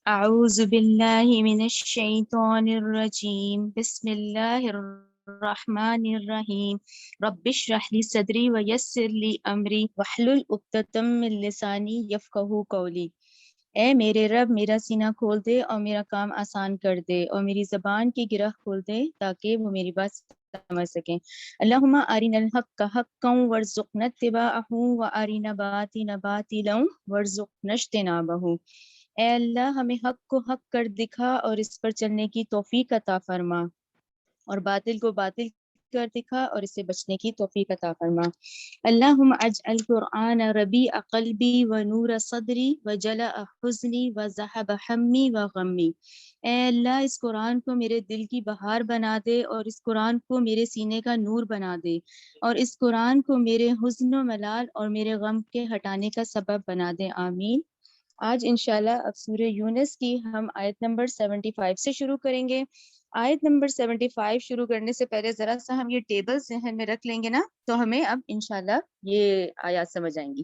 أعوذ بالله من الشيطان الرجيم بسم الله الرحمن الرحيم رب اشرح لي صدري ويسر لي أمري واحلل عقدة من لساني يفقهوا قولي۔ اے میرے رب میرا سینہ کھول دے اور میرا کام آسان کر دے اور میری زبان کی گرہ کھول دے تاکہ وہ میری بات سمجھ سکیں۔ اللہم ارنا الحق حقا وارزقنا اتباعہ وارنا باطلا باطلا وارزقنا اجتنابہ۔ اے اللہ ہمیں حق کو حق کر دکھا اور اس پر چلنے کی توفیق عطا فرما، اور باطل کو باطل کر دکھا اور اس سے بچنے کی توفیق عطا فرما۔ اللہم اجعل قرآن ربیع قلبی و نور صدری و جلاء حزنی و ذہب ہمی و غمی۔ اے اللہ اس قرآن کو میرے دل کی بہار بنا دے اور اس قرآن کو میرے سینے کا نور بنا دے اور اس قرآن کو میرے حزن و ملال اور میرے غم کے ہٹانے کا سبب بنا دے، آمین۔ آج انشاءاللہ اب سورہ یونس کی ہم آیت نمبر 75 سے شروع کریں گے۔ آیت نمبر 75 شروع کرنے سے پہلے ذرا سا ہم یہ ٹیبل ذہن میں رکھ لیں گے نا، تو ہمیں اب انشاءاللہ یہ آیات سمجھ آئیں گی۔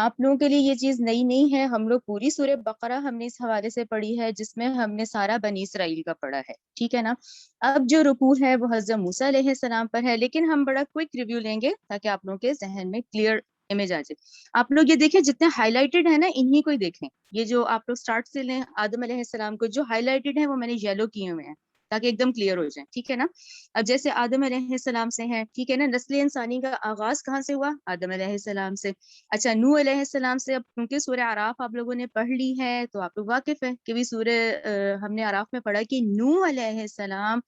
آپ لوگوں کے لیے یہ چیز نئی نہیں ہے، ہم لوگ پوری سورہ بقرہ ہم نے اس حوالے سے پڑھی ہے جس میں ہم نے سارا بنی اسرائیل کا پڑھا ہے، ٹھیک ہے نا۔ اب جو رکوع ہے وہ حضرت موسیٰ علیہ السلام پر ہے، لیکن ہم بڑا کوئک ریویو لیں گے تاکہ آپ لوگوں کے ذہن میں کلیئر امیج آ جائے۔ آپ لوگ یہ دیکھیں جتنے ہائی لائٹڈ ہے نا انہی کو ہی دیکھیں، یہ جو آپ لوگ سٹارٹ سے لیں آدم علیہ السلام کو، جو ہائی لائٹڈ ہے وہ میں نے یلو کیے ہوئے ہیں تاکہ ایک دم کلیئر ہو جائیں، ٹھیک ہے نا۔ اب جیسے آدم علیہ السلام سے ہے، ٹھیک ہے نا، نسل انسانی کا آغاز کہاں سے ہوا؟ آدم علیہ السلام سے۔ اچھا نوح علیہ السلام سے، اب کیونکہ سورہ اعراف آپ لوگوں نے پڑھ لی ہے تو آپ لوگ واقف ہے کہ بھی سورہ ہم نے اعراف میں پڑھا کہ نوح علیہ السلام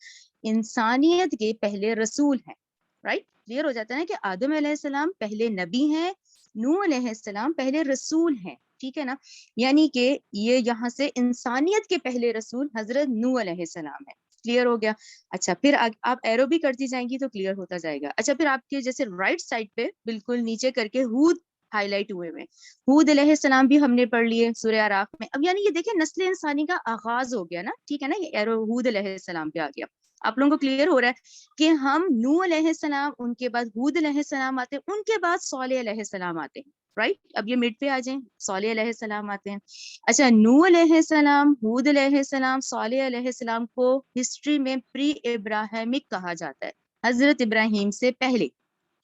انسانیت کے پہلے رسول ہیں، رائٹ؟ کلیئر ہو جاتا ہے نا کہ آدم علیہ السلام پہلے نبی ہیں، نوح علیہ السلام پہلے رسول ہیں، ٹھیک ہے نا۔ یعنی کہ یہ یہاں سے انسانیت کے پہلے رسول حضرت نوح علیہ السلام ہے، کلیئر ہو گیا۔ اچھا پھر آپ ایرو بھی کرتی جائیں گی تو کلیئر ہوتا جائے گا۔ اچھا پھر آپ کے جیسے رائٹ سائڈ پہ بالکل نیچے کر کے ہود ہائی لائٹ ہوئے ہوئے، ہود علیہ السلام بھی ہم نے پڑھ لیے سورہ اعراف میں۔ اب یعنی یہ دیکھیں نسل انسانی کا آغاز ہو گیا نا، ٹھیک ہے نا، یہ ایرو ہود علیہ السلام پہ آ گیا۔ آپ لوگوں کو کلیئر ہو رہا ہے کہ ہم نوح علیہ السلام، ان کے بعد ہود علیہ السلام آتے ہیں، ان کے بعد صالح علیہ السلام آتے ہیں، رائٹ؟ اب یہ مڈ پہ آ جائیں، صالح علیہ السلام آتے ہیں۔ اچھا نوح علیہ السلام، ہود علیہ السلام، صالح علیہ السلام کو ہسٹری میں پری ابراہیمک کہا جاتا ہے، حضرت ابراہیم سے پہلے۔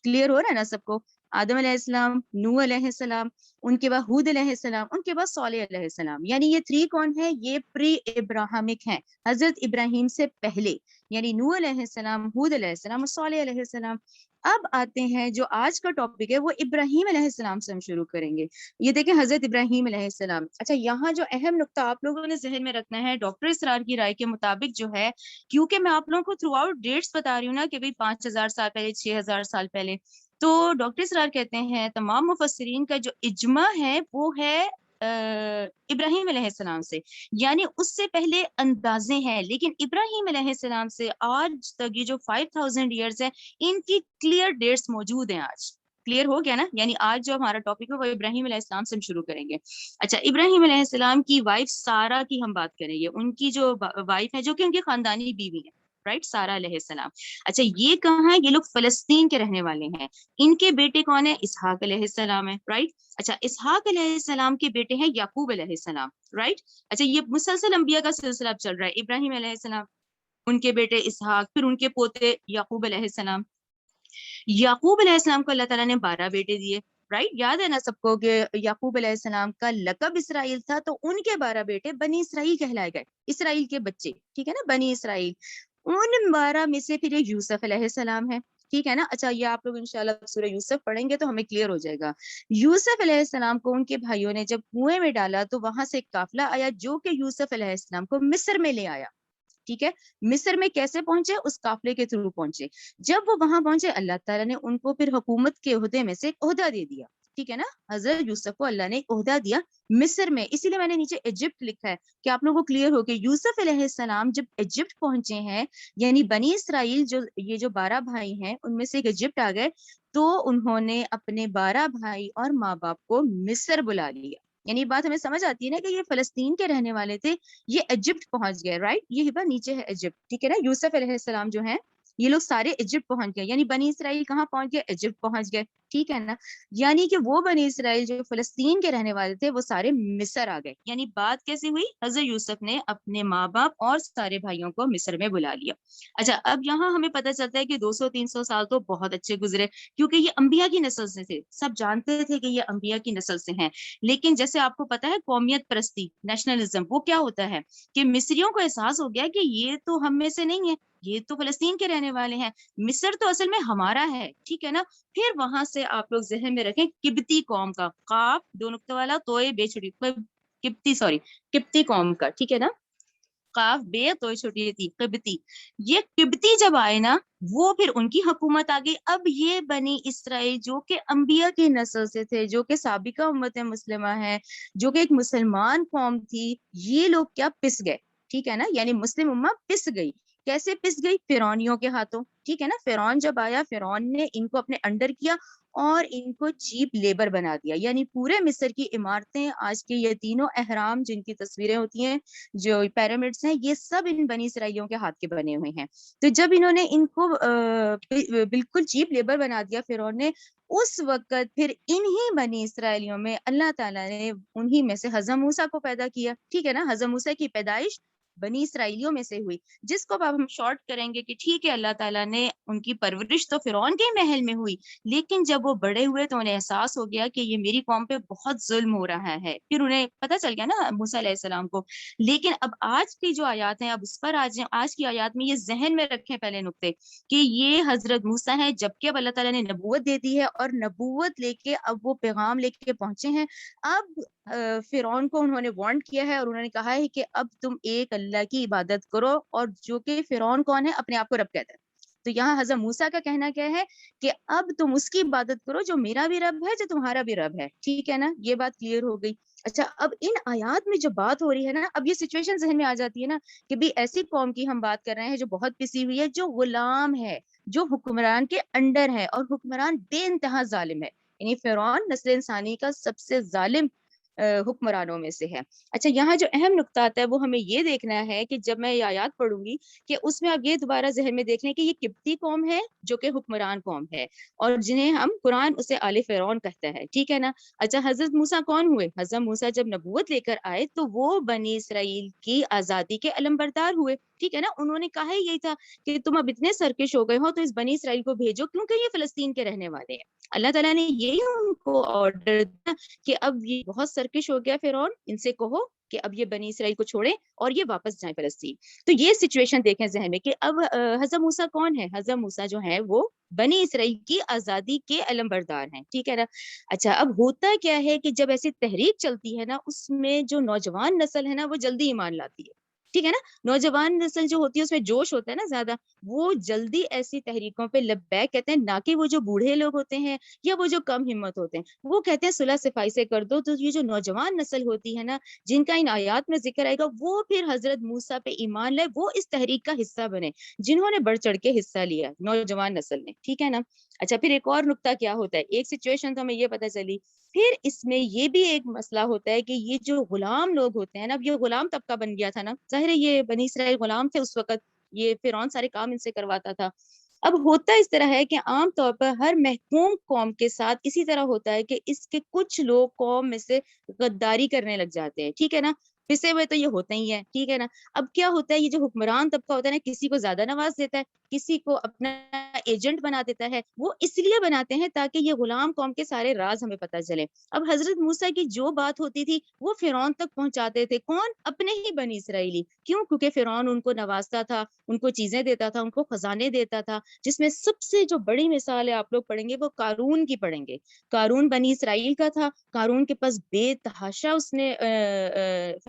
کلیئر ہو رہا ہے نا سب کو؟ آدم علیہ السلام، نوح علیہ السلام، ان کے بعد ہود علیہ السلام، ان کے بعد صالح علیہ السلام، یعنی یہ 3 کون ہے؟ یہ پری ابراہیمک ہیں، حضرت ابراہیم سے پہلے، یعنی نوح علیہ السلام، ہود علیہ السلام اور صالح علیہ السلام۔ اب آتے ہیں جو آج کا ٹاپک ہے وہ ابراہیم علیہ السلام سے ہم شروع کریں گے۔ یہ دیکھیں حضرت ابراہیم علیہ السلام۔ اچھا یہاں جو اہم نقطہ آپ لوگوں نے ذہن میں رکھنا ہے، ڈاکٹر اسرار کی رائے کے مطابق جو ہے، کیونکہ میں آپ لوگوں کو تھرو آؤٹ ڈیٹس بتا رہی ہوں نا کہ بھئی 5000 سال پہلے، 6000 سال پہلے، تو ڈاکٹر اسرار کہتے ہیں تمام مفسرین کا جو اجماع ہے وہ ہے ابراہیم علیہ السلام سے، یعنی اس سے پہلے اندازے ہیں، لیکن ابراہیم علیہ السلام سے آج تک یہ جو 5000 ایئرز ہے ان کی کلیئر ڈیٹس موجود ہیں آج۔ کلیئر ہو گیا نا؟ یعنی آج جو ہمارا ٹاپک ہے وہ ابراہیم علیہ السلام سے ہم شروع کریں گے۔ اچھا ابراہیم علیہ السلام کی وائف سارہ کی ہم بات کریں گے، ان کی جو وائف ہے جو کہ ان کی خاندانی بیوی ہے، رائٹ، سارہ علیہ السلام۔ اچھا یہ کہاں ہے؟ یہ لوگ فلسطین کے رہنے والے ہیں۔ ان کے بیٹے کون ہیں؟ اسحاق علیہ السلام ہے، رائٹ۔ اچھا اسحاق علیہ السلام کے بیٹے ہیں یعقوب علیہ السلام، رائٹ۔ اچھا یہ مسلسل انبیاء کا سلسلہ اب چل رہا ہے، ابراہیم علیہ السلام، ان کے بیٹے اسحاق، پھر ان کے پوتے یعقوب علیہ السلام۔ یعقوب علیہ السلام کو اللہ تعالیٰ نے 12 بیٹے دیے، رائٹ۔ یاد ہے نا سب کو کہ یعقوب علیہ السلام کا لقب اسرائیل تھا، تو ان کے 12 بیٹے بنی اسرائیل کہلائے گئے، اسرائیل کے بچے، ٹھیک ہے نا، بنی اسرائیل۔ ان 12 میں سے پھر ایک یوسف علیہ السلام ہے، ٹھیک ہے نا۔ اچھا یہ آپ لوگ انشاءاللہ سورہ یوسف پڑھیں گے تو ہمیں کلیئر ہو جائے گا۔ یوسف علیہ السلام کو ان کے بھائیوں نے جب کنویں میں ڈالا تو وہاں سے ایک قافلہ آیا جو کہ یوسف علیہ السلام کو مصر میں لے آیا، ٹھیک ہے۔ مصر میں کیسے پہنچے؟ اس قافلے کے تھرو پہنچے۔ جب وہ وہاں پہنچے اللہ تعالیٰ نے ان کو پھر حکومت کے عہدے میں سے ایک عہدہ دے دیا، ٹھیک ہے نا۔ حضرت یوسف کو اللہ نے ایک عہدہ دیا مصر میں، اسی لیے میں نے نیچے ایجپٹ لکھا ہے کہ آپ لوگوں کو کلیئر ہو کہ یوسف علیہ السلام جب ایجپٹ پہنچے ہیں، یعنی بنی اسرائیل جو یہ جو 12 بھائی ہیں ان میں سے ایک ایجپٹ آ گئے، تو انہوں نے اپنے 12 بھائی اور ماں باپ کو مصر بلا لیا۔ یعنی بات ہمیں سمجھ آتی ہے نا کہ یہ فلسطین کے رہنے والے تھے، یہ ایجپٹ پہنچ گئے، رائٹ۔ یہ ہبا نیچے ہے ایجپٹ، ٹھیک ہے نا۔ یوسف علیہ السلام جو ہیں یہ لوگ سارے ایجپٹ پہنچ گئے، یعنی بنی اسرائیل کہاں پہنچ گئے؟ ایجپٹ پہنچ گئے، ٹھیک ہے نا. یعنی کہ وہ بنی اسرائیل جو فلسطین کے رہنے والے تھے وہ سارے مصر آ گئے. یعنی بات کیسے ہوئی؟ حضرت یوسف نے اپنے ماں باپ اور سارے بھائیوں کو مصر میں بلا لیا. اچھا اب یہاں ہمیں پتہ چلتا ہے کہ 200-300 سال تو بہت اچھے گزرے، کیونکہ یہ انبیاء کی نسل سے تھے، سب جانتے تھے کہ یہ انبیاء کی نسل سے ہیں. لیکن جیسے آپ کو پتا ہے قومیت پرستی، نیشنلزم، وہ کیا ہوتا ہے کہ مصریوں کو احساس ہو گیا کہ یہ تو ہم میں سے نہیں ہے، یہ تو فلسطین کے رہنے والے ہیں، مصر تو اصل میں ہمارا ہے، ٹھیک ہے نا. پھر وہاں سے آپ لوگ ذہن میں رکھیں قبطی قوم کا، قاف دو نقطہ والا توئے بے چھٹی، قبطی سوری قبطی قوم کا، ٹھیک ہے نا. قاف بے توئے چھوٹی تھی، قبطی. یہ قبطی جب آئے نا وہ پھر ان کی حکومت آ گئی. اب یہ بنی اسرائیل جو کہ انبیاء کی نسل سے تھے، جو کہ سابقہ امت مسلمہ ہے، جو کہ ایک مسلمان قوم تھی، یہ لوگ کیا پس گئے، ٹھیک ہے نا. یعنی مسلم امہ پس گئی. کیسے پس گئی؟ فرعونیوں کے ہاتھوں، ٹھیک ہے نا. فرعون جب آیا، فرعون نے ان کو اپنے انڈر کیا اور ان کو چیپ لیبر بنا دیا. یعنی پورے مصر کی عمارتیں، آج کے یہ تینوں اہرام جن کی تصویریں ہوتی ہیں، جو پیرامڈس ہیں، یہ سب ان بنی اسرائیلیوں کے ہاتھ کے بنے ہوئے ہیں. تو جب انہوں نے ان کو بالکل چیپ لیبر بنا دیا فرعون نے، اس وقت پھر انہی بنی اسرائیلیوں میں اللہ تعالیٰ نے انہی میں سے حضرت موسیٰ کو پیدا کیا، ٹھیک ہے نا. حضرت موسیٰ کی پیدائش بنی اسرائیلیوں میں سے ہوئی، جس کو اب ہم شارٹ کریں گے کہ ٹھیک ہے اللہ تعالیٰ نے ان کی پرورش تو فرعون کے محل میں ہوئی، لیکن جب وہ بڑے ہوئے تو انہیں احساس ہو گیا کہ یہ میری قوم پہ بہت ظلم ہو رہا ہے. پھر انہیں پتہ چل گیا نا موسیٰ علیہ السلام کو. لیکن اب آج کی جو آیات ہیں، اب اس پر آج کی آیات میں یہ ذہن میں رکھیں پہلے نقطے کہ یہ حضرت موسیٰ ہیں، جبکہ اب اللہ تعالیٰ نے نبوت دے دی ہے اور نبوت لے کے اب وہ پیغام لے کے پہنچے ہیں. اب فرعون کو انہوں نے وارن کیا ہے اور انہوں نے کہا ہے کہ اب تم ایک اللہ کی عبادت کرو، اور جو کہ فرعون کون ہے؟ اپنے آپ کو رب کہتا ہے. تو یہاں حضرت موسیٰ کا کہنا کیا ہے کہ اب تم اس کی عبادت کرو جو میرا بھی رب ہے، جو تمہارا بھی رب ہے، ٹھیک ہے نا. یہ بات کلیئر ہو گئی. اچھا اب ان آیات میں جو بات ہو رہی ہے نا، اب یہ سچویشن ذہن میں آ جاتی ہے نا کہ بھی ایسی قوم کی ہم بات کر رہے ہیں جو بہت پسی ہوئی ہے، جو غلام ہے، جو حکمران کے انڈر ہے، اور حکمران بے انتہا ظالم ہے. یعنی فرعون نسل انسانی کا سب سے ظالم حکمرانوں میں سے ہے. اچھا یہاں جو اہم نقطہ آتا ہے وہ ہمیں یہ دیکھنا ہے کہ جب میں یہ آیات پڑھوں گی کہ اس میں آپ یہ دوبارہ ذہن میں دیکھ لیں کہ یہ قبطی قوم ہے جو کہ حکمران قوم ہے، اور جنہیں ہم قرآن اسے آل فرعون کہتا ہے، ٹھیک ہے نا. اچھا حضرت موسیٰ کون ہوئے؟ حضرت موسیٰ جب نبوت لے کر آئے تو وہ بنی اسرائیل کی آزادی کے علمبردار ہوئے، ٹھیک ہے نا. انہوں نے کہا یہی تھا کہ تم اب اتنے سرکش ہو گئے ہو تو اس بنی اسرائیل کو بھیجو، کیونکہ یہ فلسطین کے رہنے والے ہیں. اللہ تعالیٰ نے یہی ان کو آرڈر دیا کہ اب یہ بہت سرکش ہو گیا فرعون، ان سے کہو کہ اب یہ بنی اسرائیل کو چھوڑیں اور یہ واپس جائیں فلسطین. تو یہ سچویشن دیکھیں ذہن میں کہ اب حضرت موسیٰ کون ہے؟ حضرت موسیٰ جو ہے وہ بنی اسرائیل کی آزادی کے علمبردار ہیں، ٹھیک ہے نا. اچھا اب ہوتا کیا ہے کہ جب ایسی تحریک چلتی ہے نا، اس میں جو نوجوان نسل ہے نا وہ جلدی ایمان لاتی ہے، ٹھیک ہے نا. نوجوان نسل جو ہوتی ہے اس میں جوش ہوتا ہے نا زیادہ، وہ جلدی ایسی تحریکوں پہ لبیک کہتے ہیں، نہ کہ وہ جو بوڑھے لوگ ہوتے ہیں یا وہ جو کم ہمت ہوتے ہیں، وہ کہتے ہیں صلح صفائی سے کر دو. تو یہ جو نوجوان نسل ہوتی ہے نا، جن کا ان آیات میں ذکر آئے گا، وہ پھر حضرت موسیٰ پہ ایمان لائے، وہ اس تحریک کا حصہ بنے جنہوں نے بڑھ چڑھ کے حصہ لیا نوجوان نسل نے، ٹھیک ہے نا. اچھا پھر ایک اور نقطہ کیا ہوتا ہے، ایک سچویشن تو ہمیں یہ پتہ چلی، پھر اس میں یہ بھی ایک مسئلہ ہوتا ہے کہ یہ جو غلام لوگ ہوتے ہیں نا، اب یہ غلام طبقہ بن گیا تھا نا، ظاہر ہے یہ بنی اسرائیل غلام تھے اس وقت، یہ فرعون سارے کام ان سے کرواتا تھا. اب ہوتا اس طرح ہے کہ عام طور پر ہر محکوم قوم کے ساتھ اسی طرح ہوتا ہے کہ اس کے کچھ لوگ قوم میں سے غداری کرنے لگ جاتے ہیں، ٹھیک ہے نا. پسے ہوئے تو یہ ہوتے ہی ہے، ٹھیک ہے نا. اب کیا ہوتا ہے، یہ جو حکمران طبقہ ہوتا ہے نا، کسی کو زیادہ نواز دیتا ہے، کسی کو اپنا ایجنٹ بنا دیتا ہے. وہ اس لیے بناتے ہیں تاکہ یہ غلام قوم کے سارے راز ہمیں پتہ چلے. اب حضرت موسیٰ کی جو بات ہوتی تھی وہ فرعون تک پہنچاتے تھے، کون؟ اپنے ہی بنی اسرائیلی. کیوں؟ کیونکہ فرعون ان کو نوازتا تھا، ان کو چیزیں دیتا تھا، ان کو خزانے دیتا تھا، جس میں سب سے جو بڑی مثال ہے آپ لوگ پڑھیں گے وہ قارون کی پڑھیں گے. قارون بنی اسرائیل کا تھا، قارون کے پاس بے تحاشا اس نے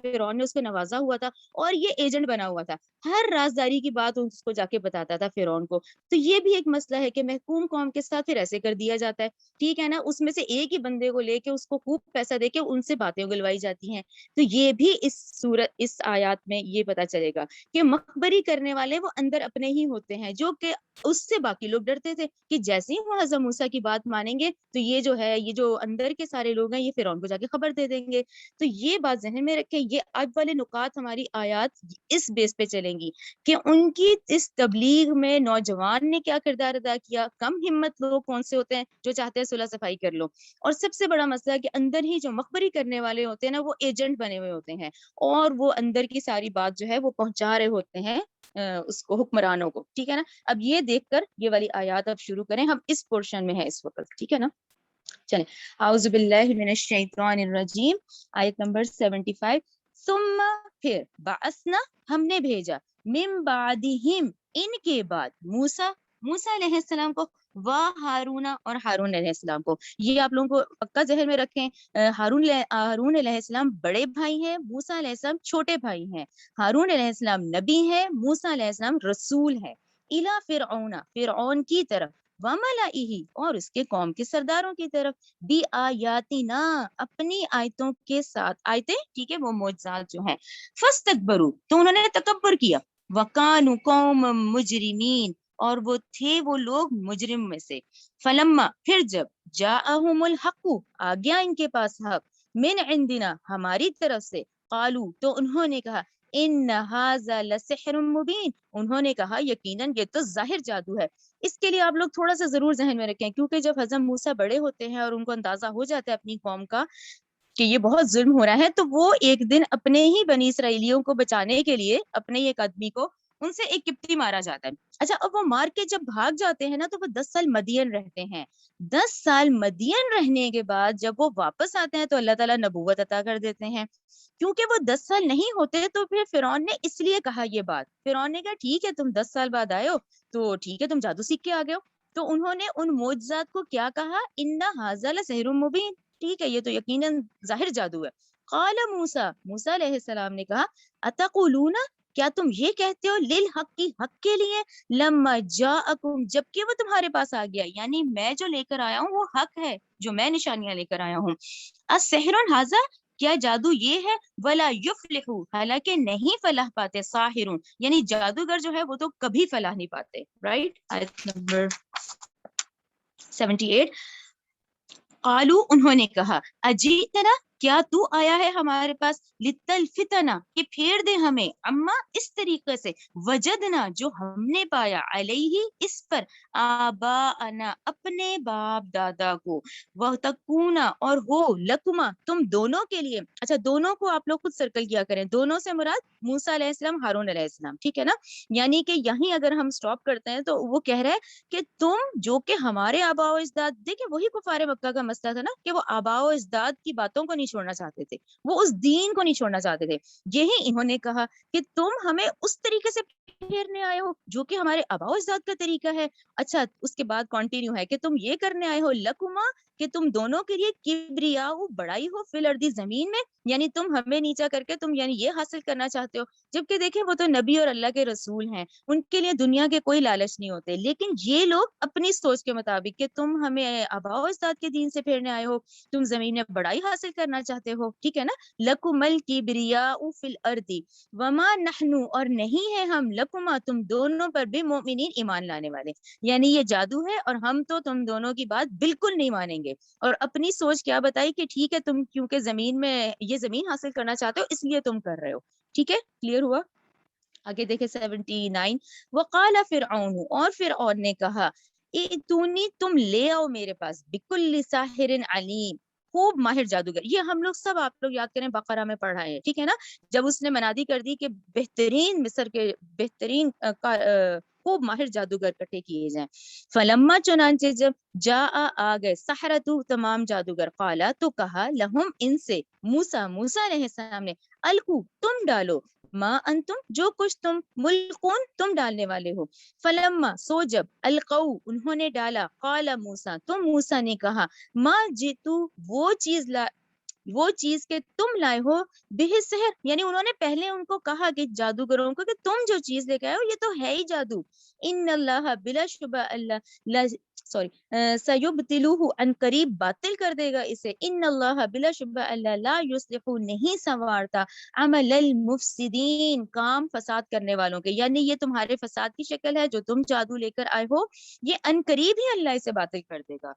فرعون نے اس کو نوازا ہوا تھا، اور یہ ایجنٹ بنا ہوا تھا، ہر رازداری کی بات اس کو جا کے بتاتا تھا فرعون کو. تو یہ بھی ایک ایک مسئلہ ہے کہ محکوم قوم کے ساتھ پھر ایسے کر دیا جاتا ہے، ٹھیک ہے نا، اس میں سے ایک ہی بندے کو لے کے اس کو خوب پیسہ دے کے ان سے باتیں اگلوائی جاتی ہیں. تو یہ بھی اس آیات میں یہ پتا چلے گا کہ مخبری کرنے والے وہ اندر اپنے ہی ہوتے ہیں، جو کہ اس سے باقی لوگ ڈرتے تھے کہ جیسے ہی وہ حضرت موسیٰ کی بات مانیں گے تو یہ جو ہے، یہ جو اندر کے سارے لوگ ہیں، یہ فرعون کو جا کے خبر دے دیں گے. تو یہ بات ذہن میں رکھیں، یہ آج والے نکات ہماری آیات اس بیس پہ چلیں گی کہ ان کی اس تبلیغ میں نوجوان نے کیا کردار ادا کیا، کم ہمت لوگ کون سے ہوتے ہیں جو چاہتے ہیں صلح صفائی کر لو، اور سب سے بڑا مسئلہ کہ اندر ہی جو مخبری کرنے والے ہوتے ہیں نا، وہ ایجنٹ بنے ہوئے ہوتے ہیں اور وہ اندر کی ساری بات جو ہے وہ پہنچا رہے ہوتے ہیں اس کو، حکمرانوں کو. ٹھیک ہے نا. اب یہ دیکھ کر یہ والی آیات اب شروع کریں، ہم اس پورشن میں ہیں اس وقت. ٹھیک ہے نا. چلیں، اعوذ باللہ من الشیطان الرجیم، آیت نمبر 75. ثم پھر بعثنا ہم نے بھیجا، من بعدہم ان کے بعد، موسیٰ علیہ السلام کو، ہارون اور ہارون علیہ السلام کو. یہ آپ لوگوں کو پکا ذہن میں رکھیں، ہارون علیہ السلام بڑے بھائی ہیں، موسیٰ علیہ السلام چھوٹے بھائی ہیں. ہارون علیہ السلام نبی ہے، موسیٰ علیہ السلام رسول ہے. الی فرعون کی طرف، وملئہ اور اس کے قوم کے سرداروں کی طرف، بی آیاتنا اپنی آیتوں کے ساتھ، آیتیں ٹھیک ہے وہ معجزات جو ہیں. فاستکبروا تو انہوں نے تکبر کیا، وکانوا قوم مجرمین اور وہ تھے وہ لوگ مجرم میں سے. فلما پھر جب جاءہم الحق آ گیا ان کے پاس حق، من عندنا ہماری طرف سے، قالوا تو انہوں نے کہا، ان ھذا لسحر مبین انہوں نے کہا یقیناً یہ تو ظاہر جادو ہے. اس کے لیے آپ لوگ تھوڑا سا ضرور ذہن میں رکھیں، کیونکہ جب حضرت موسیٰ بڑے ہوتے ہیں اور ان کو اندازہ ہو جاتا ہے اپنی قوم کا کہ یہ بہت ظلم ہو رہا ہے، تو وہ ایک دن اپنے ہی بنی اسرائیلیوں کو بچانے کے لیے اپنے ایک آدمی کو، ان سے ایک قبطی مارا جاتا ہے. اچھا، اب وہ مار کے جب بھاگ جاتے ہیں نا تو وہ 10 سال مدین رہتے ہیں. 10 سال مدین رہنے کے بعد جب وہ واپس آتے ہیں تو اللہ تعالیٰ نبوت عطا کر دیتے ہیں. کیونکہ وہ 10 سال نہیں ہوتے تو پھر فرعون نے اس لیے کہا یہ بات، فرعون نے کہا ٹھیک ہے تم 10 سال بعد آئے ہو تو ٹھیک ہے تم جادو سیکھ کے آ گئے ہو. تو انہوں نے ان معجزات کو کیا کہا، ان ھذا لسحر مبین، ٹھیک ہے یہ تو یقیناً ظاہر جادو ہے. قال موسیٰ علیہ السلام نے کہا، اتقولون کیا تم یہ کہتے ہو، للحق کی حق کے لیے، لما جاءکم جبکہ وہ تمہارے پاس آ گیا، یعنی میں جو لے کر آیا ہوں وہ حق ہے، جو میں نشانیاں لے کر آیا ہوں. السحر ھذا کیا جادو یہ ہے، ولا یفلح حالانکہ نہیں فلاح پاتے، ساحرون یعنی جادوگر جو ہے وہ تو کبھی فلاح نہیں پاتے. رائٹ، آیت نمبر 78. قالو انہوں نے کہا، اجیتنا کیا تو آیا ہے ہمارے پاس، لتلفتنا کہ پھیر دے ہمیں، اما اس طریقے سے، وجدنا جو ہم نے پایا، علیہ اس پر، آباءنا اپنے باپ دادا کو، وتکونا اور ہو، لکما تم دونوں کے لیے. اچھا دونوں کو آپ لوگ خود سرکل کیا کریں، دونوں سے مراد موسیٰ علیہ السلام، ہارون علیہ السلام. ٹھیک ہے نا. یعنی کہ یہیں اگر ہم سٹاپ کرتے ہیں تو وہ کہہ رہے ہیں کہ تم جو کہ ہمارے آباء و اجداد، دیکھیں وہی کفار مکہ کا مسئلہ تھا نا کہ وہ آباء و اجداد کی باتوں کو نہیں چھوڑنا چاہتے تھے، وہ اس دین کو نہیں چھوڑنا چاہتے تھے. یہی انہوں نے کہا کہ تم ہمیں اس طریقے سے پھیرنے آئے ہو جو کہ ہمارے آباء و اجداد کا طریقہ ہے. اچھا اس کے بعد کنٹینیو ہے کہ تم یہ کرنے آئے ہو، لکما کہ تم دونوں کے لیے، کبریا بڑائی ہو، فی الارض زمین میں، یعنی تم ہمیں نیچا کر کے تم یعنی یہ حاصل کرنا چاہتے ہو. جبکہ دیکھیں وہ تو نبی اور اللہ کے رسول ہیں، ان کے لیے دنیا کے کوئی لالچ نہیں ہوتے، لیکن یہ لوگ اپنی سوچ کے مطابق کہ تم ہمیں آباء و اجداد کے دین سے پھیرنے آئے ہو، تم زمین میں بڑائی حاصل کرنا چاہتے ہو. ٹھیک ہے نا. لکم الکبریاء فی الارض وما نحن اور نہیں ہے ہم، لکما تم دونوں پر، بمؤمنین ایمان لانے والے، یعنی یہ جادو ہے اور ہم تو تم دونوں کی بات بالکل نہیں مانیں گے. اور اپنی سوچ کیا بتائی کہ ٹھیک ہے تم کیونکہ زمین میں یہ زمین حاصل کرنا چاہتے ہو اس لیے تم کر رہے ہو. ٹھیک ہے، کلیئر ہوا. آگے دیکھیں 79. وقال فرعون اور فرعون نے کہا، ائتونی تم لے آؤ میرے پاس، بکل ساحر علیم خوب ماہر جادوگر. یہ ہم لوگ سب آپ لوگ یاد کریں بقرہ میں پڑھا ہے. ٹھیک ہے نا. جب اس نے منادی کر دی کہ بہترین مصر کے بہترین خوب ماہر جادوگر اکٹھے کیے جائیں. فلما چنانچہ جب جا آ گئے، سحرتو تمام جادوگر، قالا تو کہا، لہم ان سے، موسیٰ علیہ السلام نے، القو تم ڈالو، ما انتم جو کچھ تم، ملقون تم ڈالنے والے ہو. فلما سو جب، القو انہوں نے ڈالا، قال موسیٰ تو موسیٰ نے کہا، ما جئتو وہ چیز وہ چیز کہ تم لائے ہو بہ سحر، یعنی انہوں نے پہلے ان کو کہا کہ جادوگروں کو کہ تم جو چیز لے کے آئے ہو یہ تو ہے ہی جادو، ان اللہ بلا شبہ اللہ سیبطلوہ ان قریب باطل کر دے گا اسے، ان اللہ بلا شبہ اللہ لا یصلح نہیں سنوارتا عمل المفسدین کام فساد کرنے والوں کے، یعنی یہ تمہارے فساد کی شکل ہے جو تم جادو لے کر آئے ہو، یہ ان قریب ہی اللہ اسے باطل کر دے گا۔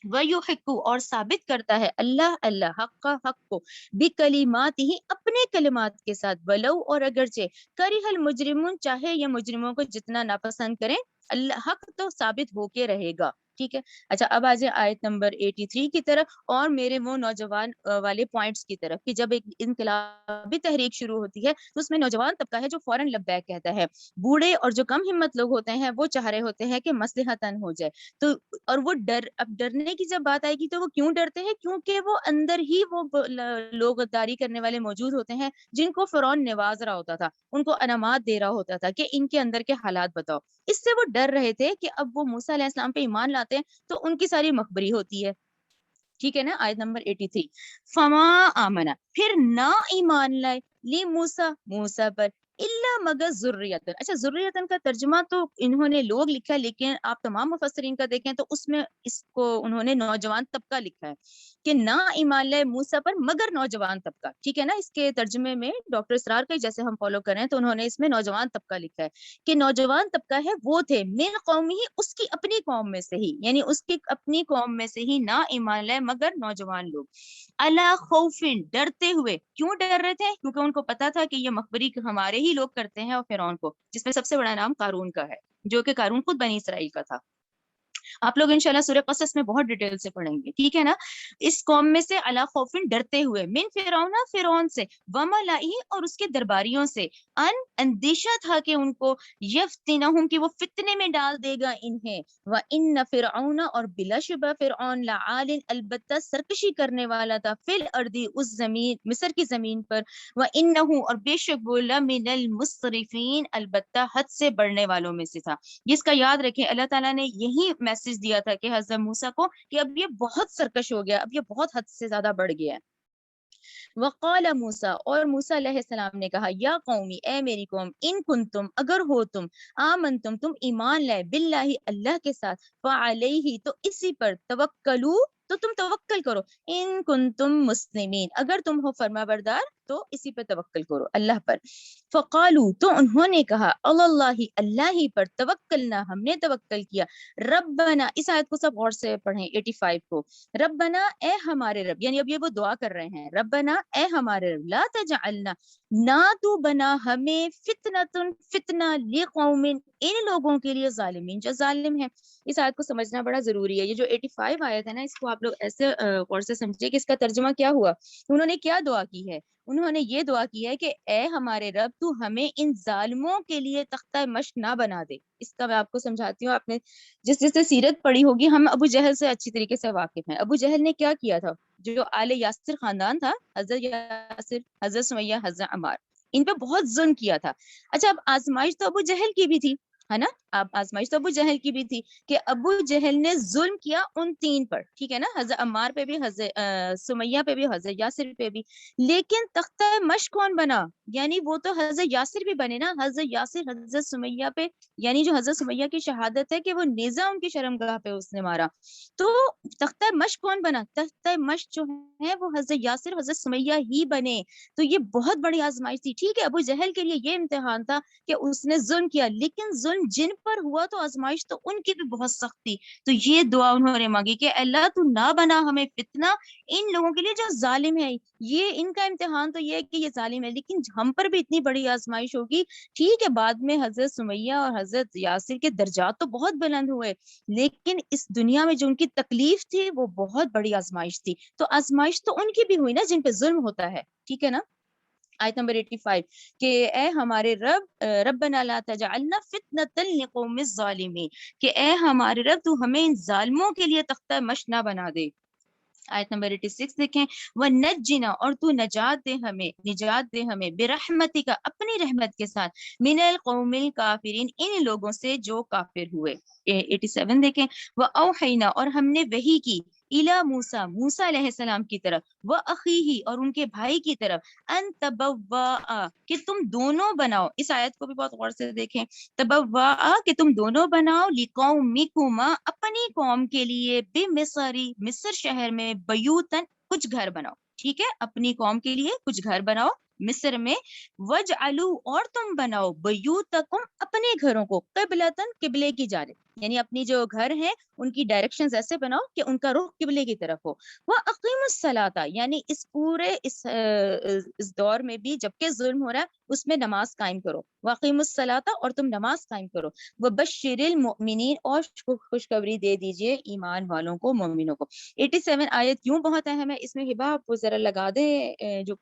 وَيُحِقُّ اور ثابت کرتا ہے اللہ حق کا حق کو بکلمات ہی اپنے کلمات کے ساتھ، ولو اور اگرچہ کرہ المجرمون چاہے یہ مجرموں کو جتنا ناپسند کریں، اللہ حق تو ثابت ہو کے رہے گا، ٹھیک ہے۔ اچھا اب آ جائے آیت نمبر 83 کی طرف اور میرے وہ نوجوان والے پوائنٹس کی طرف کہ جب ایک انقلابی تحریک شروع ہوتی ہے تو اس میں نوجوان طبقہ ہے جو فوراً لبیک کہتا ہے، بوڑھے اور جو کم ہمت لوگ ہوتے ہیں وہ چاہ رہے ہوتے ہیں کہ مصلحتاً ہو جائے، تو اور وہ اب ڈرنے کی جب بات آئے گی تو وہ کیوں ڈرتے ہیں، کیونکہ وہ اندر ہی وہ لوگ غداری کرنے والے موجود ہوتے ہیں جن کو فرعون نواز رہا ہوتا تھا، ان کو انعامات دے رہا ہوتا تھا کہ ان کے اندر کے حالات بتاؤ، اس سے وہ ڈر رہے تھے کہ اب وہ موسیٰ علیہ السلام پہ ایمان لاتے ہیں تو ان کی ساری مخبری ہوتی ہے، ٹھیک ہے نا۔ آیت نمبر 83 فما آمنا پھر نہ ایمان لائے لی موسیٰ موسیٰ پر الا مگر ذریتن، اچھا ذریتن کا ترجمہ تو انہوں نے لوگ لکھا ہے لیکن آپ تمام مفسرین کا دیکھیں تو اس میں اس کو انہوں نے نوجوان طبقہ لکھا ہے کہ نہ ایمان لائے موسیٰ پر مگر نوجوان طبقہ، ٹھیک ہے نا۔ اس کے ترجمے میں ڈاکٹر اسرار کا جیسے ہم فالو کریں تو انہوں نے اس میں نوجوان طبقہ لکھا ہے کہ نوجوان طبقہ ہے وہ تھے من قوم ہی اس کی اپنی قوم میں سے ہی، یعنی اس کی اپنی قوم میں سے ہی نہ ایمان لائے مگر نوجوان لوگ، الا خوفن ڈرتے ہوئے، کیوں ڈر رہے تھے، کیونکہ ان کو پتا تھا کہ یہ مخبری ہمارے ہی لوگ کرتے ہیں، اور فرعون کو جس میں سب سے بڑا نام قارون کا ہے جو کہ قارون خود بنی اسرائیل کا تھا، آپ لوگ انشاءاللہ سورہ قصص میں بہت ڈیٹیل سے پڑھیں گے، ٹھیک ہے نا۔ اس قوم میں سے الا خوفن ڈرتے ہوئے، من فرعون فرعون سے، وملئہ اور اس کے درباریوں سے، اندیشہ تھا کہ ان کو یفتنہم کہ وہ فتنے میں ڈال دے گا انہیں، وان فرعون اور بلا شبہ فرعون لعال البتہ سرکشی کرنے والا تھا، فی الارض اس زمین مصر کی زمین پر، وانہ اور بے شک وہ لمن المسرفین البتہ حد سے بڑھنے والوں میں سے تھا۔ جس کا یاد رکھیں اللہ تعالیٰ نے یہی میسج دیا تھا کہ حضرت موسیٰ کو کہ اب یہ بہت سرکش ہو گیا، اب یہ بہت حد سے زیادہ بڑھ گیا ہے۔ وقال موسیٰ اور موسیٰ علیہ السلام نے کہا یا قومی اے میری قوم، ان کنتم اگر ہو تم، آمنتم تم ایمان لائے، باللہ اللہ کے ساتھ، فعلیہ تو اسی پر، توکلو تو تم توکل کرو، ان کنتم مسلمین اگر تم ہو فرما بردار تو اسی پر توکل کرو اللہ پر۔ فقالو تو انہوں نے کہا اللہ اللہ ہی پر، توکلنا ہم نے توکل کیا، ربنا اس آیت کو سب غور سے پڑھیں 85 کو، ربنا اے ہمارے رب، یعنی اب یہ وہ دعا کر رہے ہیں، ربنا اے ہمارے رب، لا تجعلنا نہ تو بنا ہمیں فتنۃ فتنہ لقوم ان لوگوں کے لیے ظالمین جو ظالم ہیں۔ اس آیت کو سمجھنا بڑا ضروری ہے، یہ جو 85 آیت ہے نا اس کو آپ لوگ ایسے غور سے سمجھے کہ اس کا ترجمہ کیا ہوا، انہوں نے کیا دعا کی ہے، انہوں نے یہ دعا کی ہے کہ اے ہمارے رب تو ہمیں ان ظالموں کے لیے تختہ مشق نہ بنا دے۔ اس کا میں آپ کو سمجھاتی ہوں، آپ نے جس نے سیرت پڑھی ہوگی، ہم ابو جہل سے اچھی طریقے سے واقف ہیں۔ ابو جہل نے کیا کیا تھا، جو آل یاسر خاندان تھا، حضرت یاسر، حضرت سمیہ، حضرت عمار، ان پہ بہت ظلم کیا تھا۔ اچھا اب آزمائش تو ابو جہل کی بھی تھی، ہے نا، اب آزمائش تو ابو جہل کی بھی تھی کہ ابو جہل نے ظلم کیا ان تین پر، ٹھیک ہے نا، حضرت عمار پہ بھی، حضرت سمیہ پہ بھی، حضرت یاسر پہ بھی، لیکن تختہ مشق کون بنا، یعنی وہ تو حضرت یاسر بھی بنے نا، حضرت یاسر حضرت سمیہ پہ، یعنی جو حضرت سمیہ کی شہادت ہے کہ وہ نیزہ ان کی شرمگاہ پہ اس نے مارا، تو تختہ مشق کون بنا، تختہ مشق جو ہے وہ حضرت یاسر حضرت سمیہ ہی بنے، تو یہ بہت بڑی آزمائش تھی، ٹھیک ہے۔ ابو جہل کے لیے یہ امتحان تھا کہ اس نے ظلم کیا، لیکن ظلم جن پر ہوا تو آزمائش تو ان کی بھی بہت سخت تھی، تو یہ دعا انہوں نے مانگی کہ اللہ تو نہ بنا ہمیں فتنہ ان لوگوں کے لیے جو ظالم ہے، یہ ان کا امتحان تو یہ ہے کہ یہ ظالم ہے، لیکن ہم پر بھی اتنی بڑی آزمائش ہوگی، ٹھیک ہے۔ بعد میں حضرت سمیہ اور حضرت یاسر کے درجات تو بہت بلند ہوئے، لیکن اس دنیا میں جو ان کی تکلیف تھی وہ بہت بڑی آزمائش تھی، تو آزمائش تو ان کی بھی ہوئی نا جن پہ ظلم ہوتا ہے، ٹھیک ہے نا۔ آیت نمبر 85 کہ اے ہمارے رب، ربنا لا تجعلنا فتنة لقوم الظالمین، کہ اے ہمارے رب تو ہمیں ان ظالموں کے لیے تختہ مشق نہ بنا دے۔ آیت نمبر 86 دیکھیں، وَنَجِّنَا اور تو نجات دے ہمیں برحمتک اپنی رحمت کے ساتھ، من القوم الکافرین ان لوگوں سے جو کافر ہوئے۔ 87 دیکھیں، وَأَوْحَيْنَا اور ہم نے وحی کی، الا موسیٰ موسیٰ علیہ السلام کی طرف، و اخیہ اور ان کے بھائی کی طرف، ان تبوا کہ تم دونوں بناؤ. اس آیت کو بھی بہت غور سے دیکھیں. تبوا کہ تم دونوں بناؤ، لقومکما اپنی قوم کے لیے، بمصری مصر شہر میں، بیوتن کچھ گھر بناؤ. ٹھیک ہے، اپنی قوم کے لیے کچھ گھر بناؤ مصر میں. وجعلوا اور تم بناؤ، بیوتکم اپنے گھروں کو، قبلتن قبلے کی جانب، یعنی اپنی جو گھر ہیں ان کی ڈائریکشنز ایسے بناؤ کہ ان کا رخ قبلے کی طرف ہو. وَأَقِیمُوا الصَّلَاةَ یعنی اس پورے اس دور میں بھی جبکہ ظلم ہو رہا ہے اس میں نماز قائم کرو. وَأَقِیمُوا الصَّلَاةَ اور تم نماز قائم کرو. وَبَشِّرِ الْمُؤْمِنِينَ اور خوشخبری دے دیجئے ایمان والوں کو، مومنوں کو. 87 آیت کیوں بہت اہم ہے، اس میں ہبہ آپ کو ذرا لگا دیں جو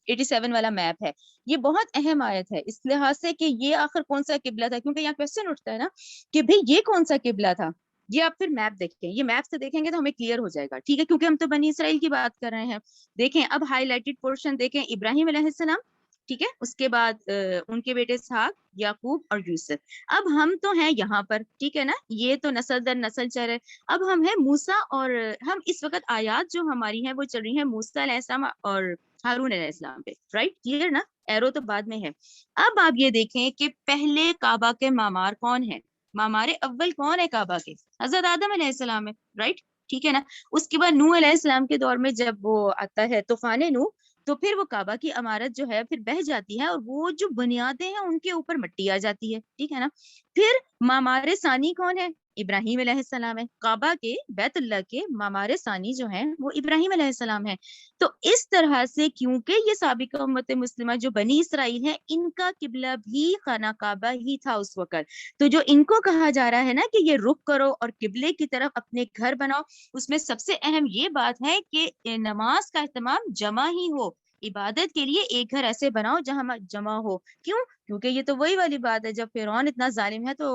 87 والا میپ ہے، یہ بہت اہم آیت ہے اس لحاظ سے کہ یہ آخر کون سا قبلہ تھا، کیونکہ یہاں کوشچن اٹھتا ہے نا کہ بھئی یہ کون سا قبلہ تھا. یہ آپ پھر میپ دیکھیں، یہ میپ سے دیکھیں گے تو ہمیں کلیئر ہو جائے گا. ٹھیک ہے، کیونکہ ہم تو بنی اسرائیل کی بات کر رہے ہیں. دیکھیں اب ہائی لائٹڈ پورشن دیکھیں، ابراہیم علیہ السلام، ٹھیک ہے، اس کے بعد ان کے بیٹے اسحاق، یعقوب اور یوسف. اب ہم تو ہیں یہاں پر، ٹھیک ہے نا، یہ تو نسل در نسل چل رہے. اب ہم ہیں موسیٰ، اور ہم اس وقت آیات جو ہماری ہیں وہ چل رہی ہیں موسیٰ علیہ السلام اور ہارون علیہ السلام پہ. رائٹ، کلیئر نا، ایرو تو بعد میں ہے. اب آپ یہ دیکھیں کہ پہلے کعبہ کے معمار کون ہیں، معمار اول کون ہے کعبہ کے، حضرت آدم علیہ السلام ہے. رائٹ، ٹھیک ہے نا. اس کے بعد نوح علیہ السلام کے دور میں جب وہ آتا ہے طوفان نوح، تو پھر وہ کعبہ کی عمارت جو ہے پھر بہہ جاتی ہے، اور وہ جو بنیادیں ہیں ان کے اوپر مٹی آ جاتی ہے. ٹھیک ہے نا. پھر معمار ثانی کون ہے، ابراہیم علیہ السلام ہے. کعبہ کے، بیت اللہ کے معمار ثانی جو ہیں وہ ابراہیم علیہ السلام ہے. تو اس طرح سے کیونکہ یہ سابقہ امت مسلمہ جو بنی اسرائیل ہے، ان کا قبلہ بھی خانہ کعبہ ہی تھا اس وقت. تو جو ان کو کہا جا رہا ہے نا کہ یہ رخ کرو اور قبلے کی طرف اپنے گھر بناؤ، اس میں سب سے اہم یہ بات ہے کہ نماز کا اہتمام جمع ہی ہو. عبادت کے لیے ایک گھر ایسے بناؤ جہاں جمع ہو. کیوں؟ کیونکہ یہ تو وہی والی بات ہے، جب فرعون اتنا ظالم ہے تو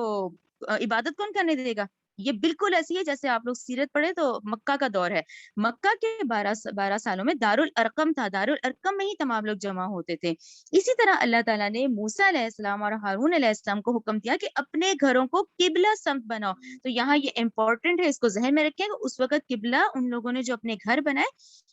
عبادت کون کرنے دے گا. یہ بالکل ایسی ہے جیسے آپ لوگ سیرت پڑھے تو مکہ کا دور ہے. مکہ کے 12 سالوں میں دارالارقم تھا، دارالارقم میں ہی تمام لوگ جمع ہوتے تھے. اسی طرح اللہ تعالیٰ نے موسیٰ علیہ السلام اور ہارون علیہ السلام کو حکم دیا کہ اپنے گھروں کو قبلہ سمت بناؤ. تو یہاں یہ امپورٹنٹ ہے، اس کو ذہن میں رکھیں کہ اس وقت قبلہ ان لوگوں نے جو اپنے گھر بنائے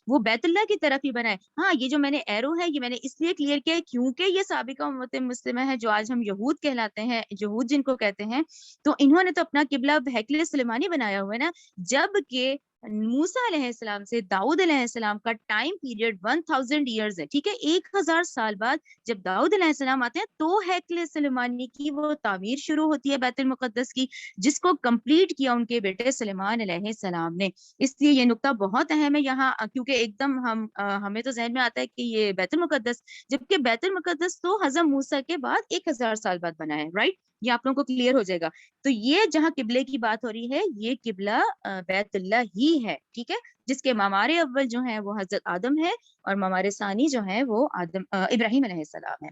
وہ بیت اللہ کی طرف ہی بنائے. ہاں، یہ جو میں نے ایرو ہے یہ میں نے اس لیے کلیئر کیا ہے کیونکہ یہ سابقہ امت مسلمہ ہے جو آج ہم یہود کہلاتے ہیں، یہود جن کو کہتے ہیں. تو انہوں نے تو اپنا قبلہ ہیکل سلیمانی بنایا ہوا ہے نا، جبکہ موسیٰ علیہ السلام سے داؤد علیہ السلام کا ٹائم پیریڈ 1000 ایئرز ہے. ٹھیک ہے، 1000 سال بعد جب داؤد علیہ السلام آتے ہیں تو ہیکل سلیمانی کی وہ تعمیر شروع ہوتی ہے بیت المقدس کی، جس کو کمپلیٹ کیا ان کے بیٹے سلیمان علیہ السلام نے. اس لیے یہ نقطہ بہت اہم ہے یہاں، کیونکہ ایک دم ہمیں تو ذہن میں آتا ہے کہ یہ بیت المقدس، جبکہ بیت المقدس تو حضرت موسیٰ کے بعد 1000 سال بعد بنا ہے. رائٹ، یہ آپ لوگوں کو کلیئر ہو جائے گا. تو یہ جہاں قبلے کی بات ہو رہی ہے یہ قبلہ بیت اللہ ہی ہے. ٹھیک ہے، جس کے معمار اول جو ہیں وہ حضرت آدم ہے، اور معمار ثانی جو ہے وہ ابراہیم علیہ السلام ہے.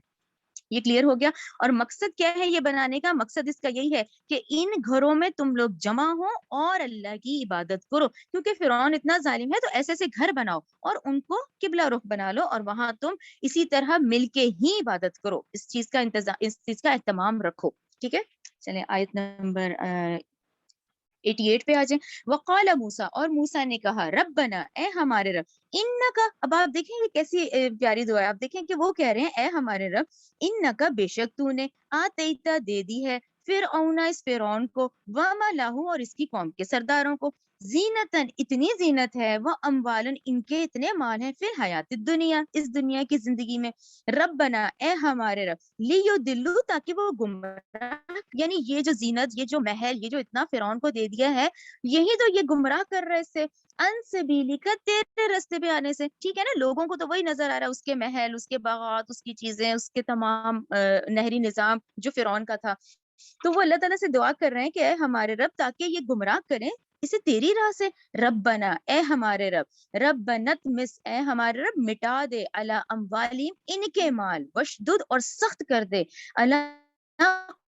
یہ کلیئر ہو گیا. اور مقصد کیا ہے یہ بنانے کا؟ مقصد اس کا یہی ہے کہ ان گھروں میں تم لوگ جمع ہو اور اللہ کی عبادت کرو، کیونکہ فرعون اتنا ظالم ہے. تو ایسے ایسے گھر بناؤ اور ان کو قبلہ رخ بنا لو، اور وہاں تم اسی طرح مل کے ہی عبادت کرو. اس چیز کا اس چیز کا اہتمام رکھو. ٹھیک ہے، چلیں آیت نمبر 88 پہ آ جائیں. وقال موسیٰ اور موسیٰ نے کہا، ربنا اے ہمارے رب، انکا، اب آپ دیکھیں یہ کیسی پیاری دعا ہے. آپ دیکھیں کہ وہ کہہ رہے ہیں اے ہمارے رب، انکا بے شک تو نے، آتیتا دے دی ہے، فرعون اس فرعون کو، وملہ اور اس کی قوم کے سرداروں کو، زینتن اتنی زینت ہے، وہ اموالن ان کے اتنے مال ہیں، فی الحیات الدنیا اس دنیا کی زندگی میں. ربنا اے ہمارے رب، لیدلو تاکہ وہ گمراہ، یعنی یہ جو زینت، یہ جو محل، یہ جو اتنا فرعون کو دے دیا ہے، یہی تو یہ گمراہ کر رہے سے ان سبیلی کا، تیرے راستے پہ آنے سے. ٹھیک ہے نا، لوگوں کو تو وہی نظر آ رہا ہے، اس کے محل، اس کے باغات، اس کی چیزیں، اس کے تمام نہری نظام جو فرعون کا تھا. تو وہ اللہ تعالیٰ سے دعا کر رہے ہیں کہ اے ہمارے رب، تاکہ یہ گمراہ کریں اسے تیری راہ سے. ربنا اے ہمارے رب، ربنا تمس اے ہمارے رب، مٹا دے علی اموالہم ان کے مال، وشدد اور سخت کر دے علی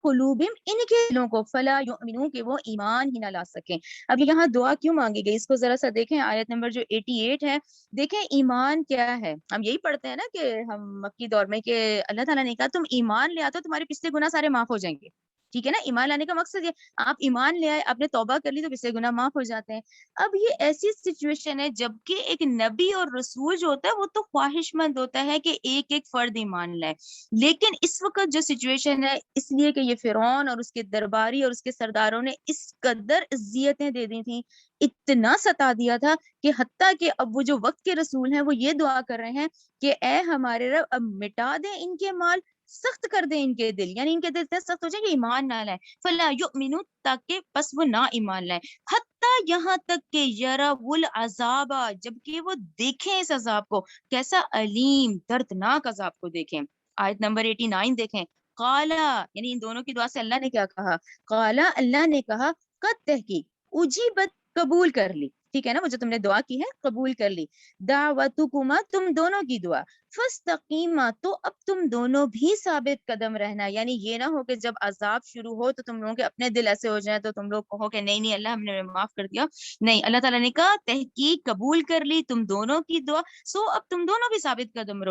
قلوبہم ان کے دلوں کو، فلا یؤمنون کہ وہ ایمان ہی نہ لا سکیں. اب یہاں دعا کیوں مانگی گئی اس کو ذرا سا دیکھیں. آیت نمبر جو 88 ہے، دیکھیں ایمان کیا ہے. ہم یہی پڑھتے ہیں نا کہ ہم مکی دور میں کہ اللہ تعالیٰ نے کہا تم ایمان لے آتے ہو تمہارے پچھلے گناہ سارے معاف ہو جائیں گے. ٹھیک ہے نا. ایمان لانے کا مقصد یہ آپ ایمان لے آئے, آپ نے توبہ کر لی تو پچھلے گناہ معاف ہو جاتے ہیں. اب یہ ایسی سچویشن ہے جبکہ ایک نبی اور رسول جو ہوتا ہے وہ تو خواہش مند ہوتا ہے کہ ایک ایک فرد ایمان لائے, لیکن اس وقت جو سچویشن ہے اس لیے کہ یہ فرعون اور اس کے درباری اور اس کے سرداروں نے اس قدر اذیتیں دے دی تھیں, اتنا ستا دیا تھا کہ حتیٰ کہ اب وہ جو وقت کے رسول ہیں وہ یہ دعا کر رہے ہیں کہ اے ہمارے رب اب مٹا دیں ان کے مال, سخت کر دیں ان کے دل, یعنی ان کے دل اتنے سخت ہو جائیں کہ ایمان نہ لائیں, فلا یؤمنو تاکہ پس وہ نہ ایمان لائیں, حتیٰ یہاں تک کہ یروا العذاب جبکہ وہ دیکھیں اس عذاب کو, کیسا علیم دردناک عذاب کو دیکھیں. آیت نمبر 89 دیکھیں, قالا یعنی ان دونوں کی دعا سے اللہ نے کیا کہا, قالا اللہ نے کہا, قد تحقیق اجیبت قبول کر لی, ٹھیک ہے نا, وہ جو تم نے دعا کی ہے قبول کر لی, دعوتکما تم دونوں کی دعا, فاستقیما تو اب تم دونوں بھی ثابت قدم رہنا, یعنی یہ نہ ہو کہ جب عذاب شروع ہو تو تم لوگوں کے اپنے دل ایسے ہو جائیں تو تم لوگ کہو کہ نہیں نہیں اللہ ہم نے معاف کر دیا, نہیں, اللہ تعالیٰ نے کہا تحقیق قبول کر لی تم دونوں کی دعا, سو اب تم دونوں بھی ثابت قدم